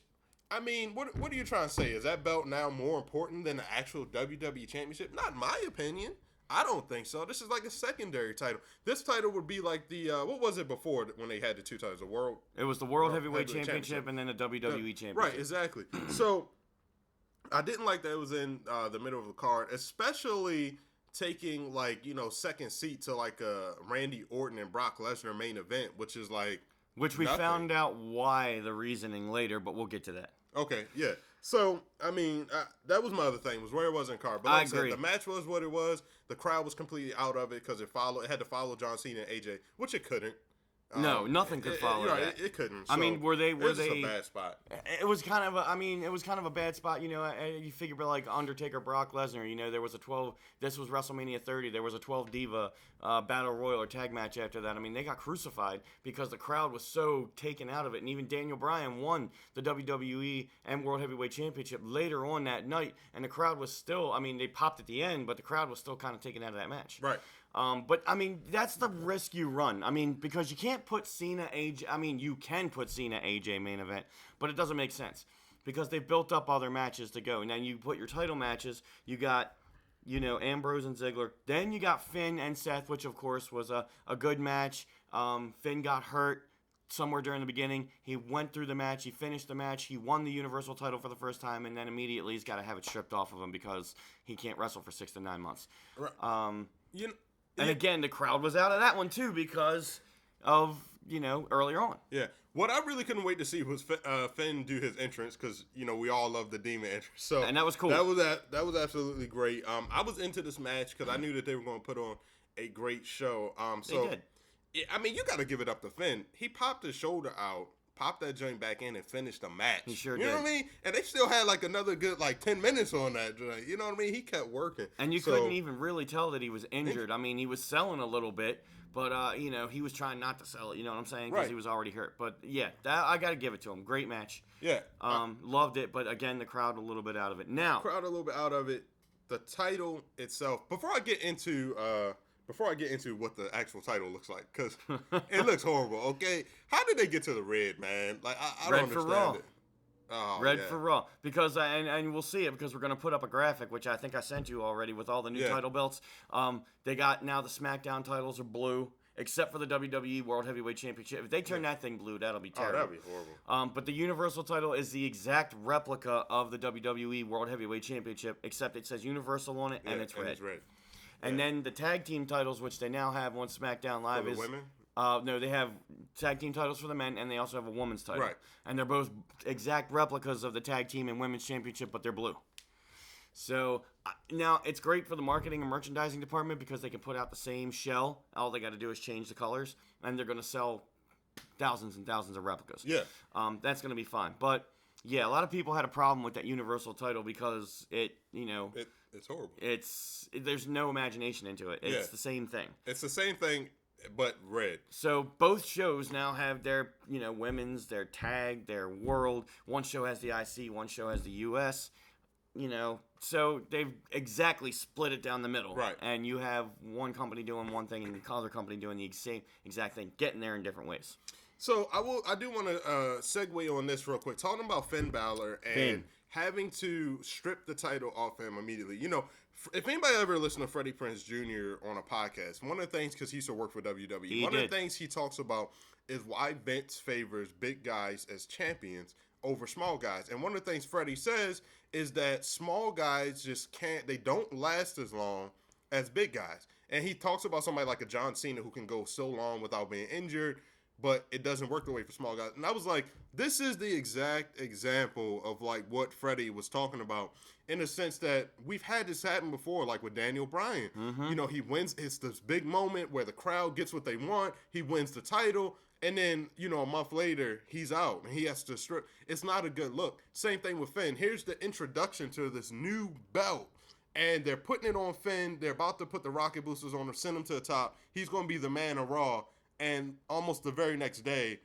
I mean, what are you trying to say? Is that belt now more important than the actual WWE Championship? Not in my opinion. I don't think so. This is like a secondary title. This title would be like the, what was it before when they had the two titles? It was the World Heavyweight Championship and then the WWE Championship. Right, exactly. So I didn't like that it was in the middle of the card, especially taking second seat to like a Randy Orton and Brock Lesnar main event, which is like which we found out why the reasoning later, but we'll get to that. Okay, yeah. So I mean, that was my other thing, was where it was in card. But like I agree. Said, the match was what it was. The crowd was completely out of it because it had to follow John Cena and AJ, which it couldn't. No, nothing could follow that. It couldn't. So I mean, were they? It was a bad spot. It was kind of a bad spot. You figure like Undertaker, Brock Lesnar. There was a 12. This was WrestleMania 30. There was a 12 Diva Battle Royal or tag match after that. I mean, they got crucified because the crowd was so taken out of it. And even Daniel Bryan won the WWE and World Heavyweight Championship later on that night, and the crowd was still. I mean, they popped at the end, but the crowd was still kind of taken out of that match. Right. But I mean, that's the risk you run. I mean, because you can't put Cena AJ. I mean, you can put Cena AJ main event, but it doesn't make sense because they've built up other matches to go. And then you put your title matches. You got, Ambrose and Ziggler. Then you got Finn and Seth, which of course was a good match. Finn got hurt somewhere during the beginning. He went through the match. He finished the match. He won the Universal title for the first time, and then immediately he's got to have it stripped off of him because he can't wrestle for 6 to 9 months. Right. And again, the crowd was out of that one too because of, earlier on. Yeah. What I really couldn't wait to see was Finn do his entrance because, we all love the Demon entrance. So And that was cool. That was absolutely great. I was into this match because I knew that they were going to put on a great show. They did. You got to give it up to Finn. He popped his shoulder out, popped that joint back in, and finished the match. He sure did. You know what I mean? And they still had like another good 10 minutes on that joint. You know what I mean? He kept working. And you couldn't even really tell that he was injured. I mean, he was selling a little bit, but he was trying not to sell it. You know what I'm saying? Because Right. he was already hurt. But yeah, that I got to give it to him. Great match. Yeah. Loved it, but again, the crowd a little bit out of it. Now, Crowd a little bit out of it. The title itself. Before I get into what the actual title looks like, because it looks horrible. Okay, how did they get to the red, man? Like I don't Red for understand Raw. it. Oh, Red yeah. for Raw, because and we'll see it because we're gonna put up a graphic, which I think I sent you already with all the new Yeah. title belts. They got now the SmackDown titles are blue, except for the WWE World Heavyweight Championship. If they turn that thing blue, that'll be Oh, terrible. that'd be horrible. But the Universal title is the exact replica of the WWE World Heavyweight Championship, except it says Universal on it and Yeah, it's red. It's red. And then the tag team titles, which they now have on SmackDown Live, For the is women? no, they have tag team titles for the men, and they also have a women's title. Right. And they're both exact replicas of the tag team and women's championship, but they're blue. So now it's great for the marketing and merchandising department because they can put out the same shell. All they got to do is change the colors, and they're going to sell thousands and thousands of replicas. Yeah. That's going to be fine. But yeah, a lot of people had a problem with that Universal title because It's horrible. there's no imagination into it. It's Yeah. the same thing. It's the same thing, but red. So both shows now have their, women's, their tag, their world. One show has the IC, one show has the US. So they've exactly split it down the middle. Right. And you have one company doing one thing and the other company doing the same exact thing, getting there in different ways. So I do want to segue on this real quick. Talking about Finn Balor and Finn. having to strip the title off him immediately. If anybody ever listened to Freddie Prinze Jr. on a podcast, one of the things, because he used to work for WWE, one of the things he talks about is why Vince favors big guys as champions over small guys. And one of the things Freddie says is that small guys they don't last as long as big guys. And he talks about somebody like a John Cena who can go so long without being injured, but it doesn't work the way for small guys. And I was like, this is the exact example of like what Freddie was talking about, in the sense that we've had this happen before, like with Daniel Bryan. Mm-hmm. He wins. It's this big moment where the crowd gets what they want. He wins the title. And then, a month later, he's out and he has to strip. It's not a good look. Same thing with Finn. Here's the introduction to this new belt. And they're putting it on Finn. They're about to put the rocket boosters on him, send him to the top. He's going to be the man of Raw. And almost the very next day,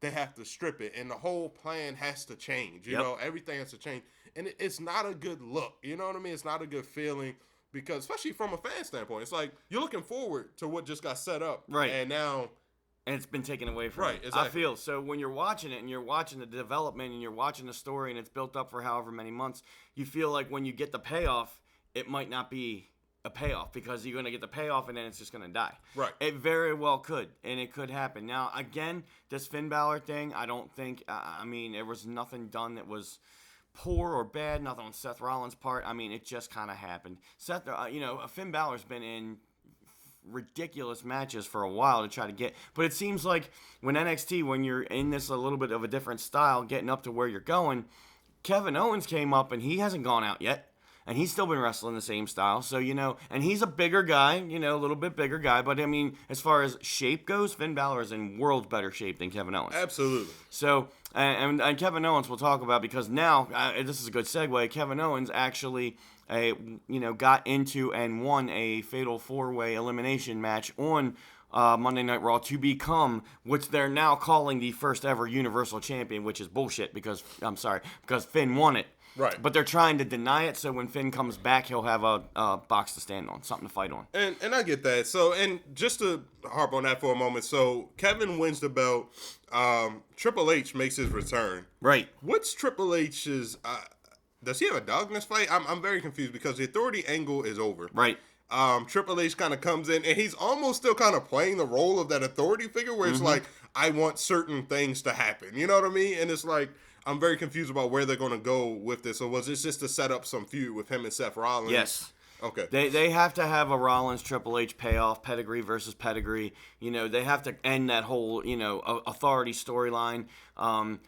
they have to strip it. And the whole plan has to change. You know, everything has to change. And it's not a good look. You know what I mean? It's not a good feeling. Because, especially from a fan standpoint, it's like you're looking forward to what just got set up. Right. And now... And it's been taken away from Right, you. exactly. I feel so when you're watching it and you're watching the development and you're watching the story and it's built up for however many months, you feel like when you get the payoff, it might not be a payoff because you're going to get the payoff and then it's just going to die. Right. It very well could, and it could happen. Now, again, this Finn Balor thing, I don't think, there was nothing done that was poor or bad, nothing on Seth Rollins' part. It just kind of happened. Finn Balor's been in ridiculous matches for a while to try to get, but it seems like when you're in this a little bit of a different style, getting up to where you're going, Kevin Owens came up and he hasn't gone out yet, and he's still been wrestling the same style. So and he's a bigger guy, a little bit bigger guy, but as far as shape goes, Finn Balor is in worlds better shape than Kevin Owens. Absolutely. So and Kevin Owens we'll talk about, because now this is a good segue. Kevin Owens actually got into and won a fatal 4-way elimination match on Monday Night Raw to become, which they're now calling the first ever Universal Champion, which is bullshit because Finn won it. Right. But they're trying to deny it, so when Finn comes back, he'll have a box to stand on, something to fight on. And I get that. So, and just to harp on that for a moment, so Kevin wins the belt. Triple H makes his return. Right. What's Triple H's... does he have a dog in this fight? I'm very confused because the Authority angle is over. Right. Triple H kind of comes in, and he's almost still kind of playing the role of that authority figure where it's like, I want certain things to happen. You know what I mean? And it's like, I'm very confused about where they're going to go with this. So was this just to set up some feud with him and Seth Rollins? Yes. Okay. They have to have a Rollins Triple H payoff, pedigree versus pedigree. They have to end that whole, authority storyline,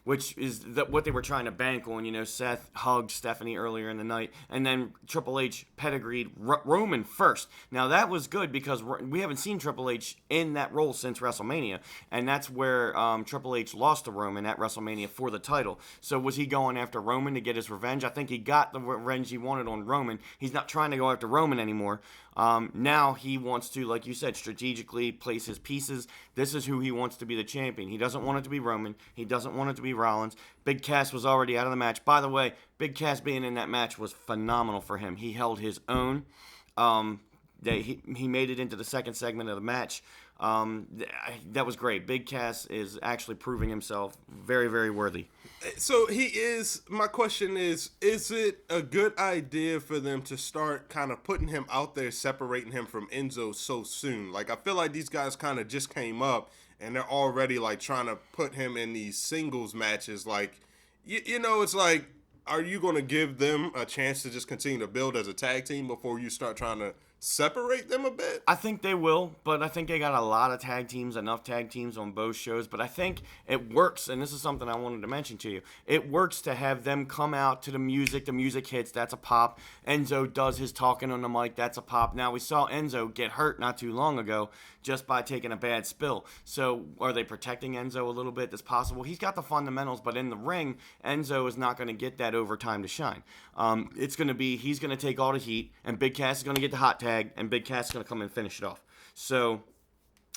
which is what they were trying to bank on. Seth hugged Stephanie earlier in the night, and then Triple H pedigreed Roman first. Now, that was good because we haven't seen Triple H in that role since WrestleMania, and that's where Triple H lost to Roman at WrestleMania for the title. So was he going after Roman to get his revenge? I think he got the revenge he wanted on Roman. He's not trying to go after Roman anymore. Now he wants to, like you said, strategically place his pieces. This is who he wants to be the champion. He doesn't want it to be Roman. He doesn't want it to be Rollins. Big Cass was already out of the match. By the way, Big Cass being in that match was phenomenal for him. He held his own. He made it into the second segment of the match. That was great. Big Cass is actually proving himself very, very worthy. So he is. My question is it a good idea for them to start kind of putting him out there, separating him from Enzo so soon? Like, I feel like these guys kind of just came up and they're already like trying to put him in these singles matches. Like, it's like, are you going to give them a chance to just continue to build as a tag team before you start trying to separate them a bit? I think they will, but I think they got a lot of tag teams, enough tag teams on both shows. But I think it works, and this is something I wanted to mention to you. It works to have them come out to the music hits, that's a pop. Enzo does his talking on the mic, that's a pop. Now, we saw Enzo get hurt not too long ago just by taking a bad spill. So are they protecting Enzo a little bit? That's possible. He's got the fundamentals, but in the ring, Enzo is not going to get that overtime to shine. It's going to be, he's going to take all the heat, and Big Cass is going to get the hot tag, and Big Cass is going to come and finish it off. So,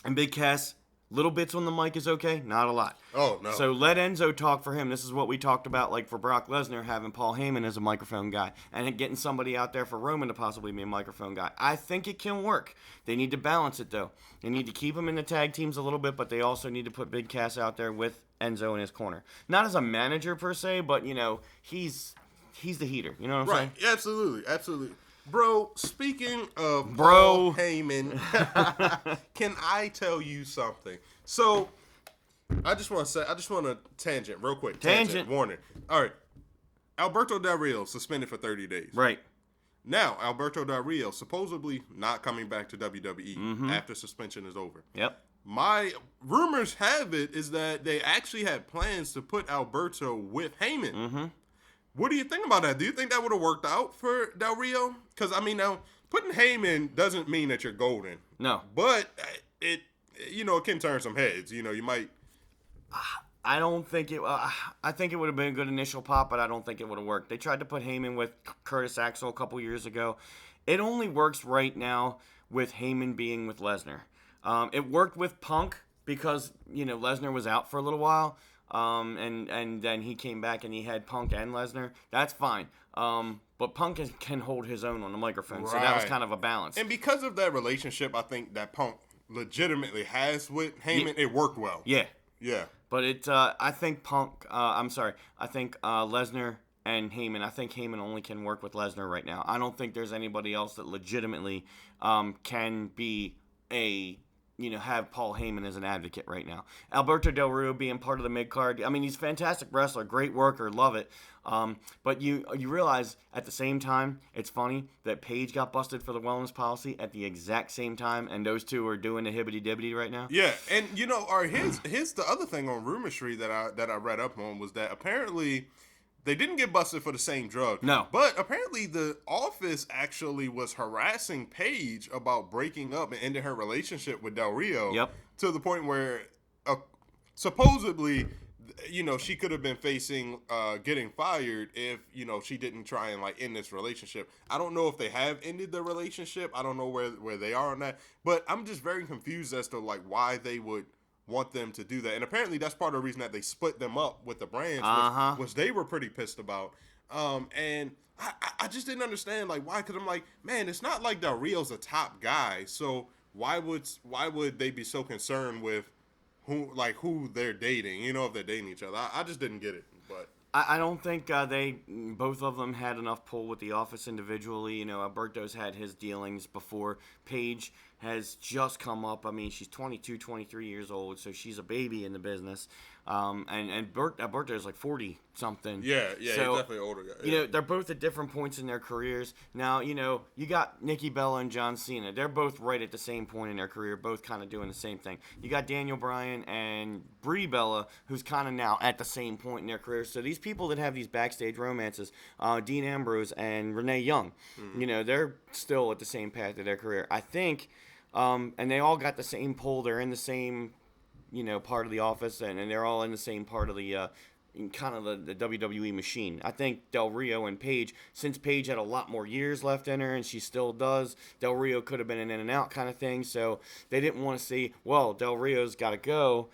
and Big Cass, little bits on the mic is okay, not a lot. Oh, no. So let Enzo talk for him. This is what we talked about, like for Brock Lesnar, having Paul Heyman as a microphone guy, and getting somebody out there for Roman to possibly be a microphone guy. I think it can work. They need to balance it, though. They need to keep him in the tag teams a little bit, but they also need to put Big Cass out there with Enzo in his corner. Not as a manager, per se, but, he's the heater. You know what I'm saying? Right. Absolutely. Absolutely. Bro, speaking of Bro. Paul Heyman, can I tell you something? So, I just want to tangent real quick. Tangent. Warning. All right. Alberto Del Rio suspended for 30 days. Right. Now, Alberto Del Rio supposedly not coming back to WWE after suspension is over. Yep. My rumors have it is that they actually had plans to put Alberto with Heyman. Mm-hmm. What do you think about that? Do you think that would have worked out for Del Rio? Because, now, putting Heyman doesn't mean that you're golden. No. But it can turn some heads. You might... I don't think it... I think it would have been a good initial pop, but I don't think it would have worked. They tried to put Heyman with Curtis Axel a couple years ago. It only works right now with Heyman being with Lesnar. It worked with Punk because, Lesnar was out for a little while. And then he came back and he had Punk and Lesnar. That's fine. But Punk can hold his own on the microphone, right. So that was kind of a balance. And because of that relationship, I think that Punk legitimately has with Heyman, it worked well. Yeah. Yeah. But I think Punk, I think Lesnar and Heyman, I think Heyman only can work with Lesnar right now. I don't think there's anybody else that legitimately can be have Paul Heyman as an advocate right now. Alberto Del Rio being part of the mid-card, he's a fantastic wrestler, great worker, love it. But you realize at the same time, it's funny that Paige got busted for the wellness policy at the exact same time, and those two are doing the hibbity-dibbity right now. Yeah, and here's the other thing on Rumor Street that I read up on was that apparently they didn't get busted for the same drug. No. But apparently the office actually was harassing Paige about breaking up and ending her relationship with Del Rio. Yep. To the point where supposedly, she could have been facing getting fired if, she didn't try and end this relationship. I don't know if they have ended the relationship. I don't know where they are on that. But I'm just very confused as to why they would want them to do that. And apparently that's part of the reason that they split them up with the brands, which they were pretty pissed about. And I just didn't understand why, because I'm like, man, it's not like Del Rio's a top guy, so why would they be so concerned with who they're dating, if they're dating each other? I just didn't get it. But I don't think both of them had enough pull with the office individually. Alberto's had his dealings before. Paige has just come up. She's 22, 23 years old, so she's a baby in the business. and Alberto is like 40 something. Yeah, So, he's definitely an older guy. You know, they're both at different points in their careers. Now, you know, you got Nikki Bella and John Cena. They're both right at the same point in their career, both kind of doing the same thing. You got Daniel Bryan and Brie Bella, who's kind of now at the same point in their career. So these people that have these backstage romances, Dean Ambrose and Renee Young, you know, they're still at the same path of their career. I think, and they all got the same pull. They're in the same, you know, part of the office, and they're all in the same part of the in kind of the WWE machine. I think Del Rio and Paige, since Paige had a lot more years left in her, and she still does, Del Rio could have been an in and out kind of thing. So they didn't want to see, well, Del Rio's got to go.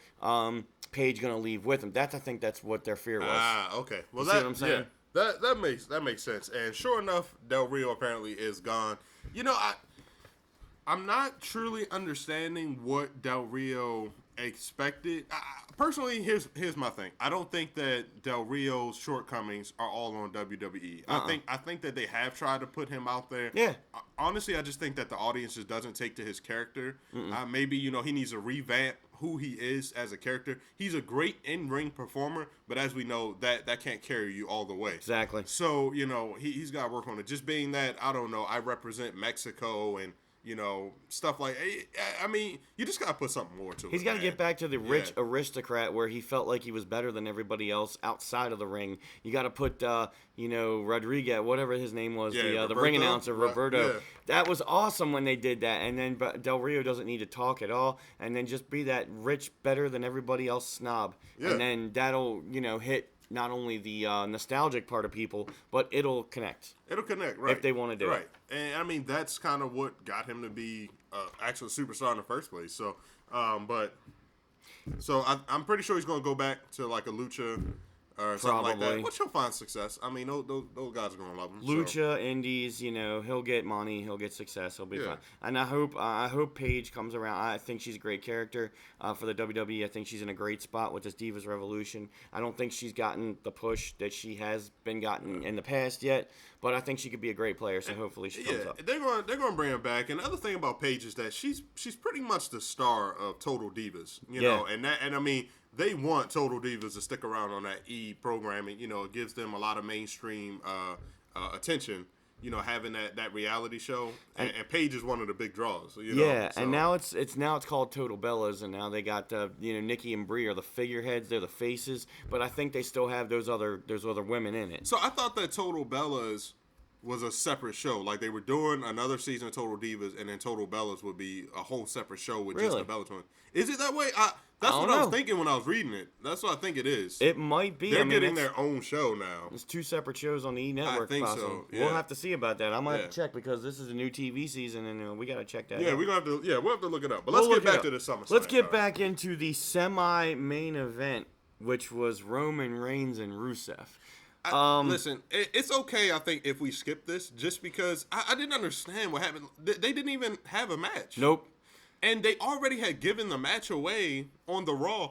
Paige gonna leave with him. I think that's what their fear was. Ah, okay. Well, You see what I'm saying? Yeah, that makes sense. And sure enough, Del Rio apparently is gone. You know, I'm not truly understanding what Del Rio expected. Personally, here's my thing. I don't think that Del Rio's shortcomings are all on WWE. I think that they have tried to put him out there. Yeah. Honestly, I just think that the audience just doesn't take to his character. Maybe, you know, he needs to revamp who he is as a character. He's a great in-ring performer, but as we know, that can't carry you all the way. Exactly. So, you know, he's got to work on it. Just being that, I don't know, I represent Mexico and, you know, stuff like, I mean, you just got to put something more to it. He's got to get back to the rich Yeah. aristocrat where he felt like he was better than everybody else outside of the ring. You got to put, you know, Rodriguez, whatever his name was, the ring announcer, Roberto. Yeah. That was awesome when they did that. And then Del Rio doesn't need to talk at all. And then just be that rich, better than everybody else snob. Yeah. And then that'll, you know, hit not only the nostalgic part of people, but it'll connect. It'll connect, right? If they want to do right. it. And I mean, that's kind of what got him to be actual superstar in the first place. So, I'm pretty sure he's going to go back to like a lucha or something like Probably. that, which he'll find success. I mean, those guys are going to love him. Lucha, Indies, you know, he'll get money, he'll get success, he'll be fine. And I hope Paige comes around. I think she's a great character for the WWE. I think she's in a great spot with this Divas Revolution. I don't think she's gotten the push that she has been gotten in the past yet, but I think she could be a great player. So hopefully she comes up. They're going to bring her back. And the other thing about Paige is that she's pretty much the star of Total Divas, you know, and I mean. They want Total Divas to stick around on that E programming. You know, it gives them a lot of mainstream attention. You know, having that reality show, and Paige is one of the big draws. You know, so. And now it's called Total Bellas, and now they got you know, Nikki and Brie are the figureheads, they're the faces, but I think they still have those other women in it. So I thought that Total Bellas was a separate show. Like they were doing another season of Total Divas, and then Total Bellas would be a whole separate show with just the Bella Twins. Is it that way? That's what I was thinking when I was reading it. That's what I think it is. It might be. They're getting their own show now. There's two separate shows on the E Network. I think possibly. so. Yeah. We'll have to see about that. I might have to check because this is a new TV season, and we got to check that. Yeah, out. we're gonna have to. Yeah, we'll have to look it up. But let's get back to the Summerslam. Let's get back into the semi-main event, which was Roman Reigns and Rusev. Listen, it's okay, I think, if we skip this, just because I didn't understand what happened. They didn't even have a match. Nope. And they already had given the match away on the Raw.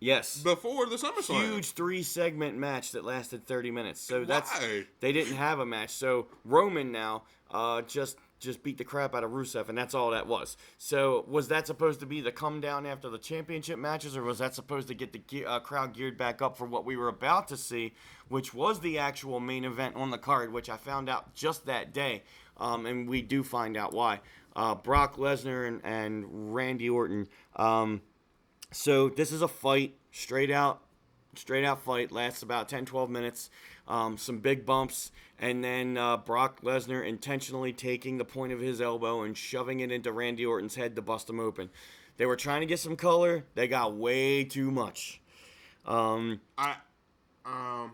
Yes. Before the SummerSlam. Huge 3-segment match that lasted 30 minutes. So Why? They didn't have a match. So Roman now just beat the crap out of Rusev, and that's all that was. So was that supposed to be the come down after the championship matches, or was that supposed to get the crowd geared back up for what we were about to see, which was the actual main event on the card, which I found out just that day, and we do find out why. Brock Lesnar and Randy Orton. So this is a fight, straight out fight, lasts about 10-12 minutes, some big bumps, and then Brock Lesnar intentionally taking the point of his elbow and shoving it into Randy Orton's head to bust him open. They were trying to get some color, they got way too much.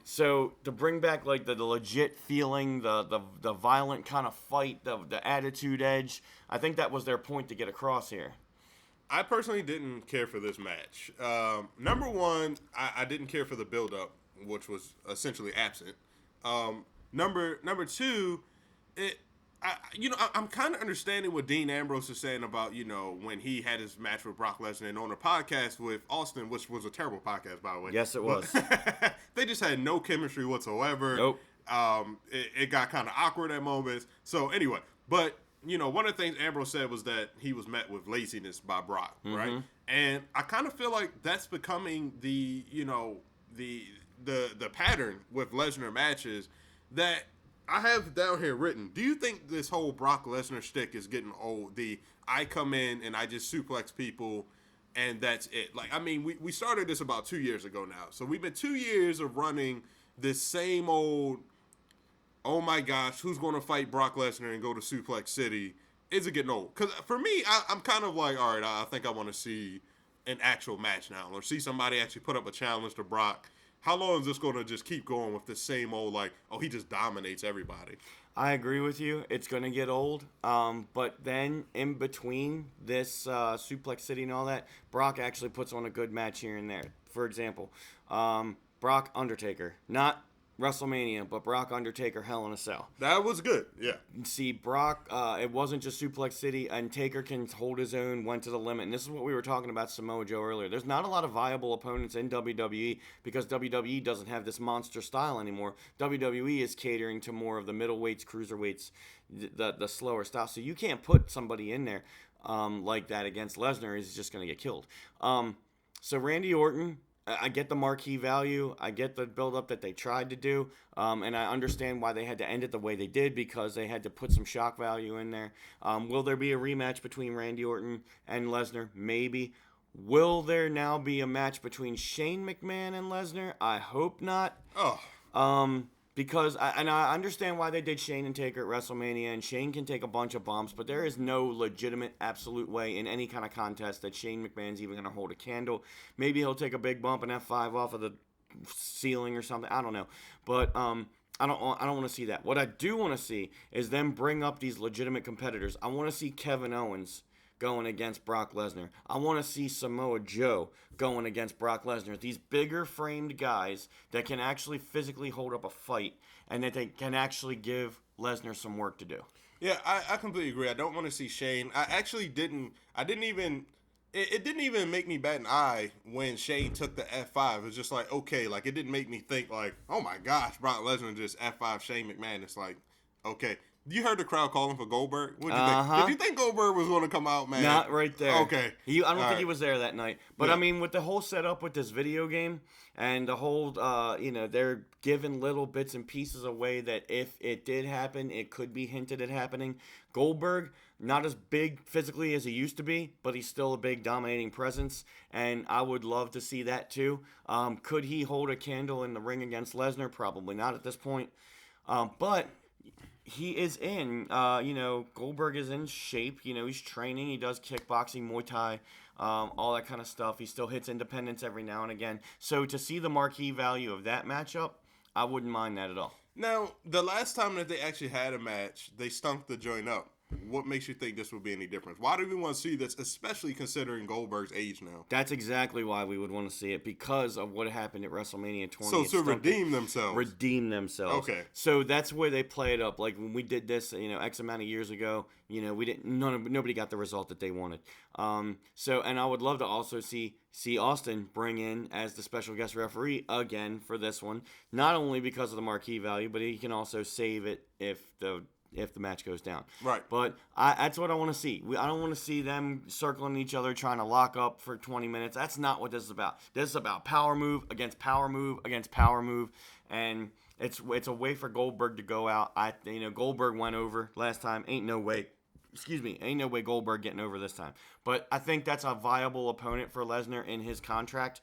So to bring back like the legit feeling, the violent kind of fight, the attitude edge, I think that was their point to get across here. I personally didn't care for this match. Number one, I didn't care for the build-up, which was essentially absent. Number two, I'm kind of understanding what Dean Ambrose is saying about, when he had his match with Brock Lesnar and on a podcast with Austin, which was a terrible podcast, by the way. Yes, it was. They just had no chemistry whatsoever. Nope. It got kind of awkward at moments. So anyway, but one of the things Ambrose said was that he was met with laziness by Brock, right? And I kind of feel like that's becoming the, the pattern with Lesnar matches that I have down here written. Do you think this whole Brock Lesnar shtick is getting old? I come in and I just suplex people and that's it. Like, I mean, we started this about 2 years ago now. So we've been 2 years of running this same old, oh my gosh, who's going to fight Brock Lesnar and go to Suplex City? Is it getting old? Because for me, I'm kind of like, all right, I think I want to see an actual match now, or see somebody actually put up a challenge to Brock. How long is this going to just keep going with the same old, like, oh, he just dominates everybody? I agree with you. It's going to get old. But then in between this Suplex City and all that, Brock actually puts on a good match here and there. For example, Brock Undertaker. Not WrestleMania, but Brock Undertaker Hell in a Cell. That was good, yeah. See, Brock, it wasn't just Suplex City, and Taker can hold his own, went to the limit. And this is what we were talking about Samoa Joe earlier. There's not a lot of viable opponents in WWE because WWE doesn't have this monster style anymore. WWE is catering to more of the middleweights, cruiserweights, the slower style. So you can't put somebody in there like that against Lesnar. He's just going to get killed. So Randy Orton, I get the marquee value. I get the build-up that they tried to do. And I understand why they had to end it the way they did because they had to put some shock value in there. Will there be a rematch between Randy Orton and Lesnar? Maybe. Will there now be a match between Shane McMahon and Lesnar? I hope not. Because I understand why they did Shane and Taker at WrestleMania, and Shane can take a bunch of bumps, but there is no legitimate, absolute way in any kind of contest that Shane McMahon's even going to hold a candle. Maybe he'll take a big bump and F5 off of the ceiling or something. I don't know, but I don't want to see that. What I do want to see is them bring up these legitimate competitors. I want to see Kevin Owens going against Brock Lesnar. I want to see Samoa Joe going against Brock Lesnar. These bigger framed guys that can actually physically hold up a fight and that they can actually give Lesnar some work to do. Yeah, I completely agree. I don't want to see Shane. It didn't even make me bat an eye when Shane took the F5. It was just like, okay, like it didn't make me think like, oh my gosh, Brock Lesnar just F5 Shane McMahon. It's like, okay. You heard the crowd calling for Goldberg? What did you think? Did you think Goldberg was going to come out, man? Not right there. Okay. I don't think he was there that night. But, I mean, with the whole setup with this video game and the whole, they're giving little bits and pieces away that if it did happen, it could be hinted at happening. Goldberg, not as big physically as he used to be, but he's still a big dominating presence, and I would love to see that too. Could he hold a candle in the ring against Lesnar? Probably not at this point. But he is in, Goldberg is in shape. He's training. He does kickboxing, Muay Thai, all that kind of stuff. He still hits independence every now and again. So to see the marquee value of that matchup, I wouldn't mind that at all. Now, the last time that they actually had a match, they stunk the joint up. What makes you think this would be any different? Why do we want to see this, especially considering Goldberg's age now? That's exactly why we would want to see it, because of what happened at WrestleMania 20. So to redeem themselves. Redeem themselves. Okay. So that's where they play it up. Like when we did this, X amount of years ago, nobody got the result that they wanted. And I would love to also see Austin bring in as the special guest referee again for this one, not only because of the marquee value, but he can also save it if the match goes down. Right. But that's what I want to see. I don't want to see them circling each other, trying to lock up for 20 minutes. That's not what this is about. This is about power move against power move against power move. And it's a way for Goldberg to go out. Goldberg went over last time. Ain't no way Goldberg getting over this time. But I think that's a viable opponent for Lesnar in his contract.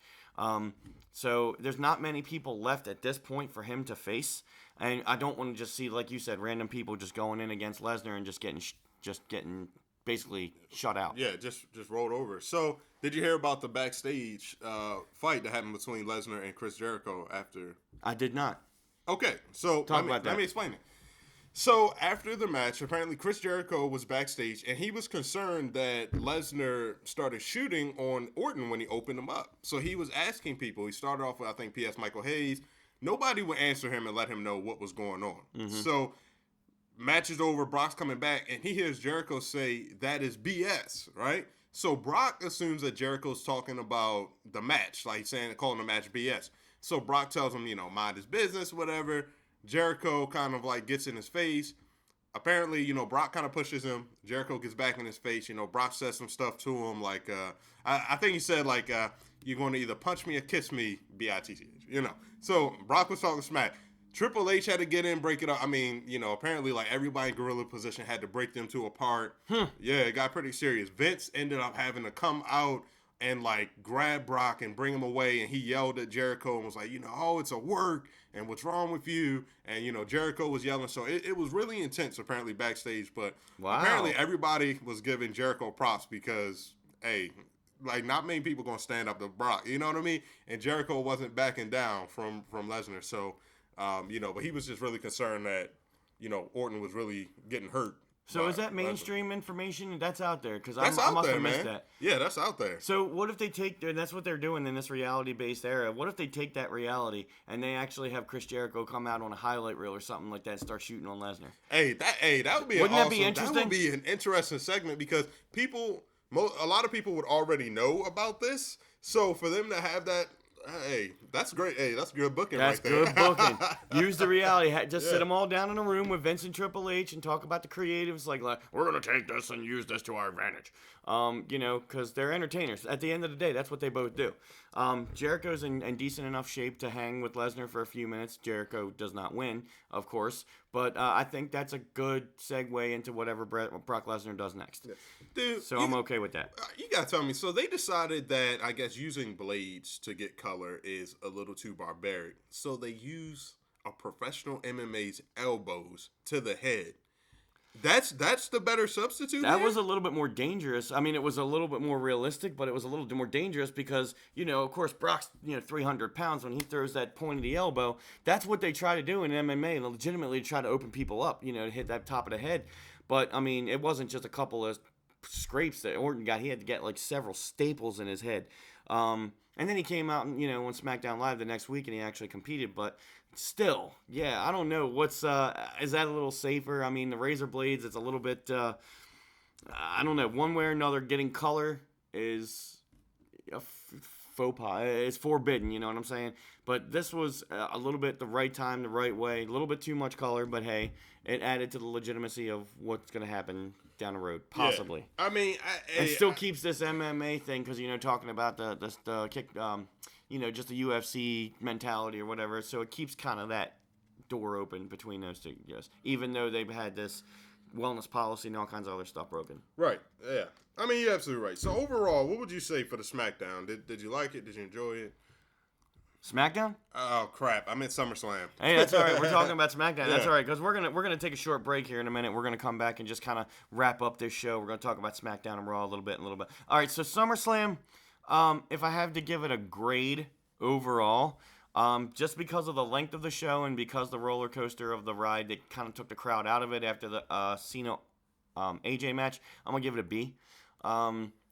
So there's not many people left at this point for him to face. And I don't want to just see, like you said, random people just going in against Lesnar and just getting basically shut out. Yeah, just rolled over. So did you hear about the backstage fight that happened between Lesnar and Chris Jericho after? I did not. Okay, so let me explain it. So after the match, apparently Chris Jericho was backstage, and he was concerned that Lesnar started shooting on Orton when he opened him up. So he was asking people. He started off with, I think, P.S. Michael Hayes. Nobody would answer him and let him know what was going on. Mm-hmm. So match is over, Brock's coming back, and he hears Jericho say, that is BS, right? So Brock assumes that Jericho's talking about the match, like calling the match BS. So Brock tells him, mind his business, whatever. Jericho kind of like gets in his face. apparently, Brock kind of pushes him. Jericho gets back in his face. Brock says some stuff to him. Like, I think he said, like, you're going to either punch me or kiss me, B-I-T-C-H, So Brock was talking smack. Triple H had to get in, break it up. I mean, apparently, like, everybody in gorilla position had to break them two apart. Yeah, it got pretty serious. Vince ended up having to come out and, like, grab Brock and bring him away. And he yelled at Jericho and was like, oh, it's a work. And what's wrong with you? And, Jericho was yelling. So it was really intense, apparently, backstage. But apparently everybody was giving Jericho props because, hey, like, not many people going to stand up to Brock. You know what I mean? And Jericho wasn't backing down from Lesnar. So, but he was just really concerned that, Orton was really getting hurt. So is that mainstream information? That's out there? Because I must have missed that. Yeah, that's out there. So what if they take, and that's what they're doing in this reality-based era, what if they take that reality and they actually have Chris Jericho come out on a highlight reel or something like that and start shooting on Lesnar? Hey, that would be Wouldn't that be interesting? That would be an interesting segment because a lot of people would already know about this. So for them to have that, hey, that's great. Hey, that's good booking right there. That's good booking. Use the reality. Just sit them all down in a room with Vince and Triple H and talk about the creatives. Like we're going to take this and use this to our advantage. Because they're entertainers. At the end of the day, that's what they both do. Jericho's in decent enough shape to hang with Lesnar for a few minutes. Jericho does not win, of course. But I think that's a good segue into whatever Brock Lesnar does next. Yeah. Dude, so I'm okay with that. You got to tell me. So they decided that, I guess, using blades to get color is a little too barbaric. So they use a professional MMA's elbows to the head. That's the better substitute. That was a little bit more dangerous. I mean, it was a little bit more realistic, but it was a little more dangerous because, of course, Brock's 300 pounds when he throws that point of the elbow. That's what they try to do in MMA and legitimately try to open people up, to hit that top of the head. But I mean, it wasn't just a couple of scrapes that Orton got. He had to get like several staples in his head. And then he came out and, on SmackDown Live the next week and he actually competed. But still, yeah, I don't know. Is that a little safer? I mean, the razor blades, it's a little bit, I don't know. One way or another, getting color is a faux pas. It's forbidden, you know what I'm saying? But this was a little bit the right time, the right way. A little bit too much color, but hey, it added to the legitimacy of what's going to happen down the road, possibly. Yeah. I mean, it still keeps this MMA thing because talking about the kick, just the UFC mentality or whatever. So it keeps kind of that door open between those two, yes. Even though they've had this wellness policy and all kinds of other stuff broken. Right. Yeah. I mean, you're absolutely right. So overall, what would you say for the SmackDown? Did you like it? Did you enjoy it? SmackDown? Oh crap! I meant SummerSlam. Hey, that's all right. We're talking about SmackDown. Yeah. That's all right because we're gonna take a short break here in a minute. We're gonna come back and just kind of wrap up this show. We're gonna talk about SmackDown and Raw a little bit. All right. So SummerSlam. If I have to give it a grade overall, just because of the length of the show and because the roller coaster of the ride that kind of took the crowd out of it after the Cena AJ match, I'm gonna give it a B.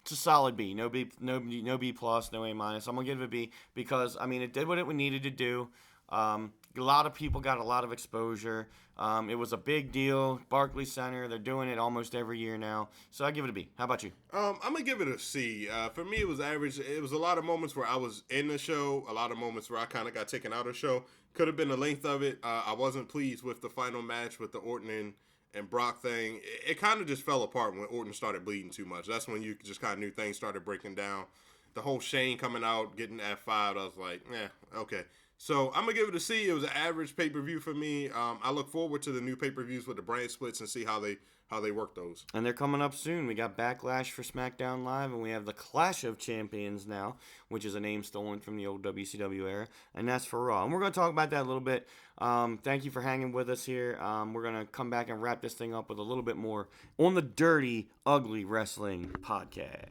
It's a solid B. No B plus, no A minus. I'm gonna give it a B because it did what it needed to do. A lot of people got a lot of exposure. It was a big deal. Barclays Center. They're doing it almost every year now. So I give it a B. How about you? I'm gonna give it a C. For me, it was average. It was a lot of moments where I was in the show. A lot of moments where I kind of got taken out of the show. Could have been the length of it. I wasn't pleased with the final match with the Orton and Brock thing. It kind of just fell apart when Orton started bleeding too much. That's when you just kind of knew things started breaking down. The whole Shane coming out, getting F5, I was like, okay. So I'm going to give it a C. It was an average pay-per-view for me. I look forward to the new pay-per-views with the brand splits and see how they work those. And they're coming up soon. We got Backlash for SmackDown Live, and we have the Clash of Champions now, which is a name stolen from the old WCW era, and that's for Raw. And we're going to talk about that a little bit. Thank you for hanging with us here. We're going to come back and wrap this thing up with a little bit more on the Dirty Ugly Wrestling Podcast.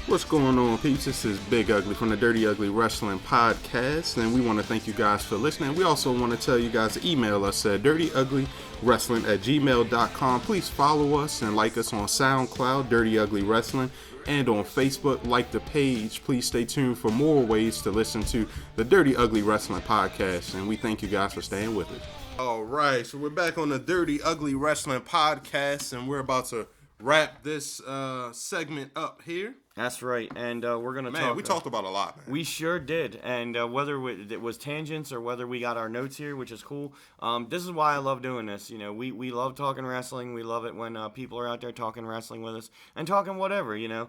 What's going on, peeps? This is Big Ugly from the Dirty Ugly Wrestling Podcast, and we want to thank you guys for listening. We also want to tell you guys to email us at dirtyuglywrestling@gmail.com. Please follow us and like us on SoundCloud, Dirty Ugly Wrestling, and on Facebook, like the page. Please stay tuned for more ways to listen to the Dirty Ugly Wrestling Podcast, and we thank you guys for staying with us. All right, so we're back on the Dirty Ugly Wrestling Podcast, and we're about to wrap this segment up here. That's right, and we're gonna Man, talk. we talked about a lot, man. We sure did, and whether it was tangents or whether we got our notes here, which is cool. This is why I love doing this. You know, we love talking wrestling. We love it when people are out there talking wrestling with us and talking whatever. You know,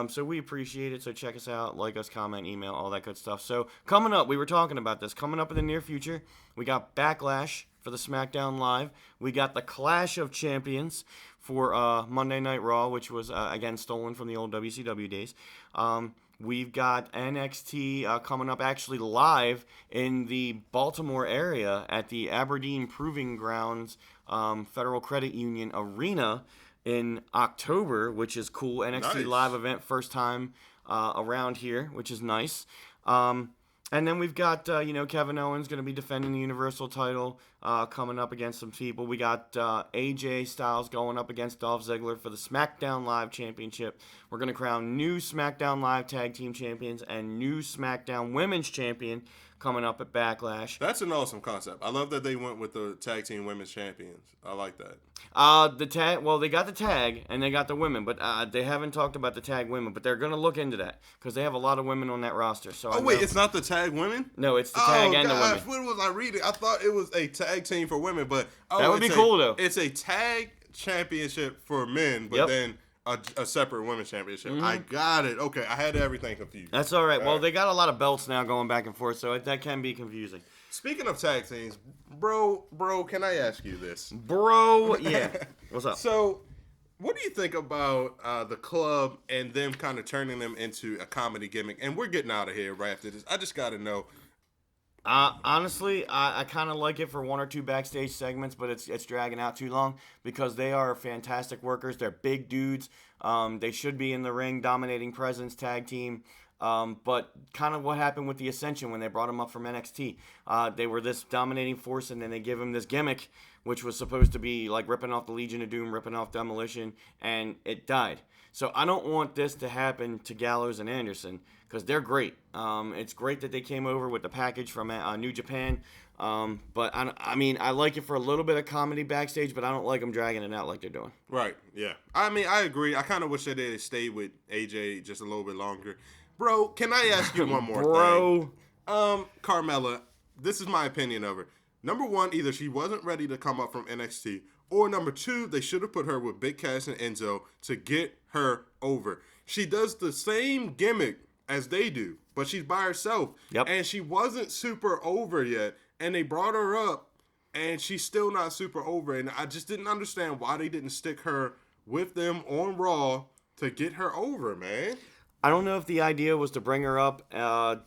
so we appreciate it. So check us out, like us, comment, email, all that good stuff. So coming up, we were talking about this. Coming up in the near future, we got Backlash for the Smackdown Live. We got the Clash of Champions for Monday Night Raw, which was, again, stolen from the old WCW days. We've got NXT coming up actually live in the Baltimore area at the Aberdeen Proving Grounds Federal Credit Union Arena in October, which is cool. NXT Nice. live event, first time around here, which is nice. And then we've got, Kevin Owens going to be defending the Universal title, coming up against some people. We got AJ Styles going up against Dolph Ziggler for the SmackDown Live Championship. We're going to crown new SmackDown Live Tag Team Champions and new SmackDown Women's Champion coming up at Backlash. That's an awesome concept. I love that they went with the tag team women's champions. I like that. The tag, well, they got the tag and they got the women, but they haven't talked about the tag women. But they're gonna look into that because they have a lot of women on that roster. So Oh, wait, it's not the tag women? no, it's the tag and the women. What was I reading? I thought it was a tag team for women, but That would be it's cool, though. It's a tag championship for men, but Yep. then a separate women's championship. I got it. Okay, I had everything confused. That's all right. Well, right. they got a lot of belts now going back and forth, so that can be confusing. Speaking of tag teams, bro, can I ask you this? Bro, yeah. What's up? So, what do you think about the club and them kind of turning them into a comedy gimmick? And we're getting out of here right after this. I just got to know. Honestly, I kind of like it for one or two backstage segments, but it's dragging out too long because they are fantastic workers. They're big dudes. They should be in the ring, dominating presence, tag team. But kind of what happened with the Ascension when they brought them up from NXT. They were this dominating force, and then they give them this gimmick, which was supposed to be like ripping off the Legion of Doom, ripping off Demolition, and it died. So I don't want this to happen to Gallows and Anderson because they're great. It's great that they came over with the package from New Japan. But I like it for a little bit of comedy backstage, but I don't like them dragging it out like they're doing. Right, yeah. I mean, I agree. I kind of wish that they stayed with AJ just a little bit longer. Bro, can I ask you one more thing? Carmella, this is my opinion of her. Number one, either she wasn't ready to come up from NXT, or number two, they should have put her with Big Cass and Enzo to get her over. She does the same gimmick as they do, but she's by herself. Yep. And she wasn't super over yet, and they brought her up, and she's still not super over. And I just didn't understand why they didn't stick her with them on Raw to get her over, man. I don't know if the idea was to bring her up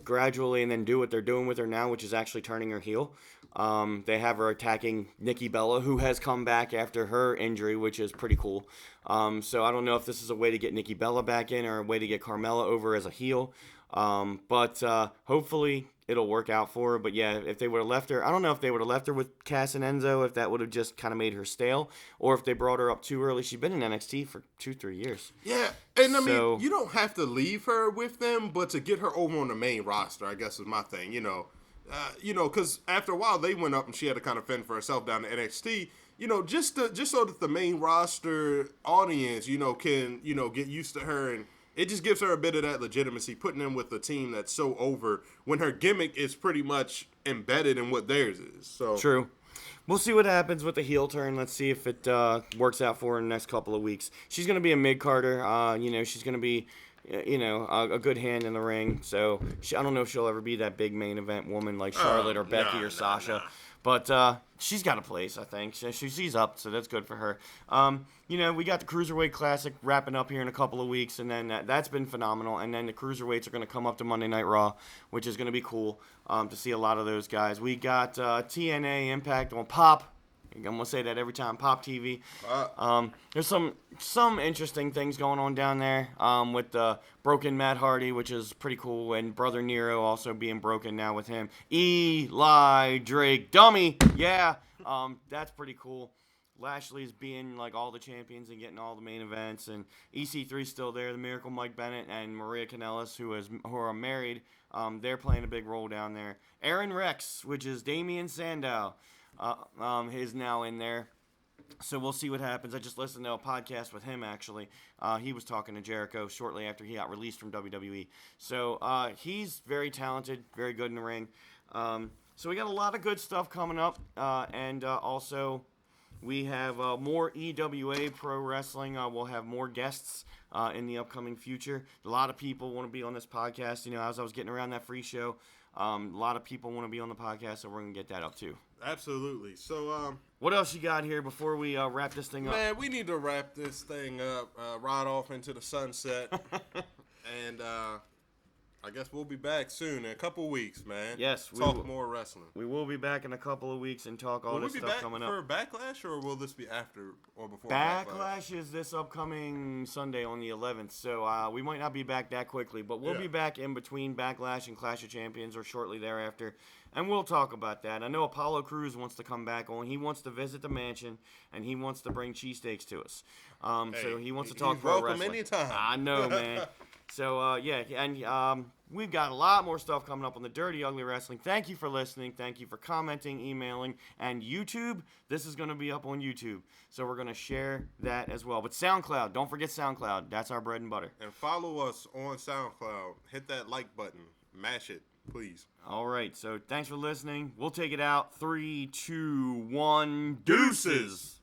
gradually and then do what they're doing with her now, which is actually turning her heel. They have her attacking Nikki Bella, who has come back after her injury, which is pretty cool. So I don't know if this is a way to get Nikki Bella back in or a way to get Carmella over as a heel. But hopefully it'll work out for her. But yeah, if they would have left her, I don't know if they would have left her with Cass and Enzo, if that would have just kind of made her stale, or if they brought her up too early. She's been in NXT for 2-3 years. Yeah, and I So- mean, you don't have to leave her with them, but to get her over on the main roster, I guess is my thing, because after a while they went up and she had to kind of fend for herself down to NXT, just so that the main roster audience, can, get used to her, and it just gives her a bit of that legitimacy, putting in with the team that's so over when her gimmick is pretty much embedded in what theirs is. So True. We'll see what happens with the heel turn. Let's see if it works out for her in the next couple of weeks. She's going to be a mid-carder. She's going to be, a good hand in the ring. So I don't know if she'll ever be that big main event woman like Charlotte or Becky or Sasha. But she's got a place, I think. She's up, so that's good for her. We got the Cruiserweight Classic wrapping up here in a couple of weeks, and then that's been phenomenal. And then the Cruiserweights are going to come up to Monday Night Raw, which is going to be cool to see a lot of those guys. We got TNA Impact on Pop. I'm going to say that every time, Pop TV. There's some interesting things going on down there with Broken Matt Hardy, which is pretty cool, and Brother Nero also being broken now with him. Eli Drake Dummy, yeah, that's pretty cool. Lashley's being like all the champions and getting all the main events, and EC3's still there. The Miracle Mike Bennett and Maria Kanellis, who are married, they're playing a big role down there. Aaron Rex, which is Damian Sandow, is now in there. So we'll see what happens. I just listened to a podcast with him, actually. He was talking to Jericho shortly after he got released from WWE. So he's very talented, very good in the ring. So we got a lot of good stuff coming up. And also, we have more EWA Pro Wrestling. We'll have more guests in the upcoming future. A lot of people want to be on this podcast. You know, as I was getting around that free show, a lot of people want to be on the podcast, so we're going to get that up too. Absolutely. So, what else you got here before we wrap this thing up? man, we need to wrap this thing up, ride off into the sunset. And I guess we'll be back soon in a couple weeks, man. Yes, we talk will. more wrestling. We will be back in a couple of weeks and talk all Will this we be stuff back coming for up. Backlash, or will this be after or before Backlash is this upcoming Sunday on the 11th, so we might not be back that quickly, but we'll Yeah. be back in between Backlash and Clash of Champions or shortly thereafter, and we'll talk about that. I know Apollo Crews wants to come back on. He wants to visit the mansion, and he wants to bring cheesesteaks to us. So he wants to talk he's pro welcome wrestling. anytime. I know, man. So, yeah, and we've got a lot more stuff coming up on the Dirty Ugly Wrestling. Thank you for listening. Thank you for commenting, emailing, and YouTube. This is going to be up on YouTube, so we're going to share that as well. But SoundCloud, don't forget SoundCloud. That's our bread and butter. And follow us on SoundCloud. Hit that like button. Mash it, please. All right, so thanks for listening. We'll take it out. 3, 2, 1, deuces.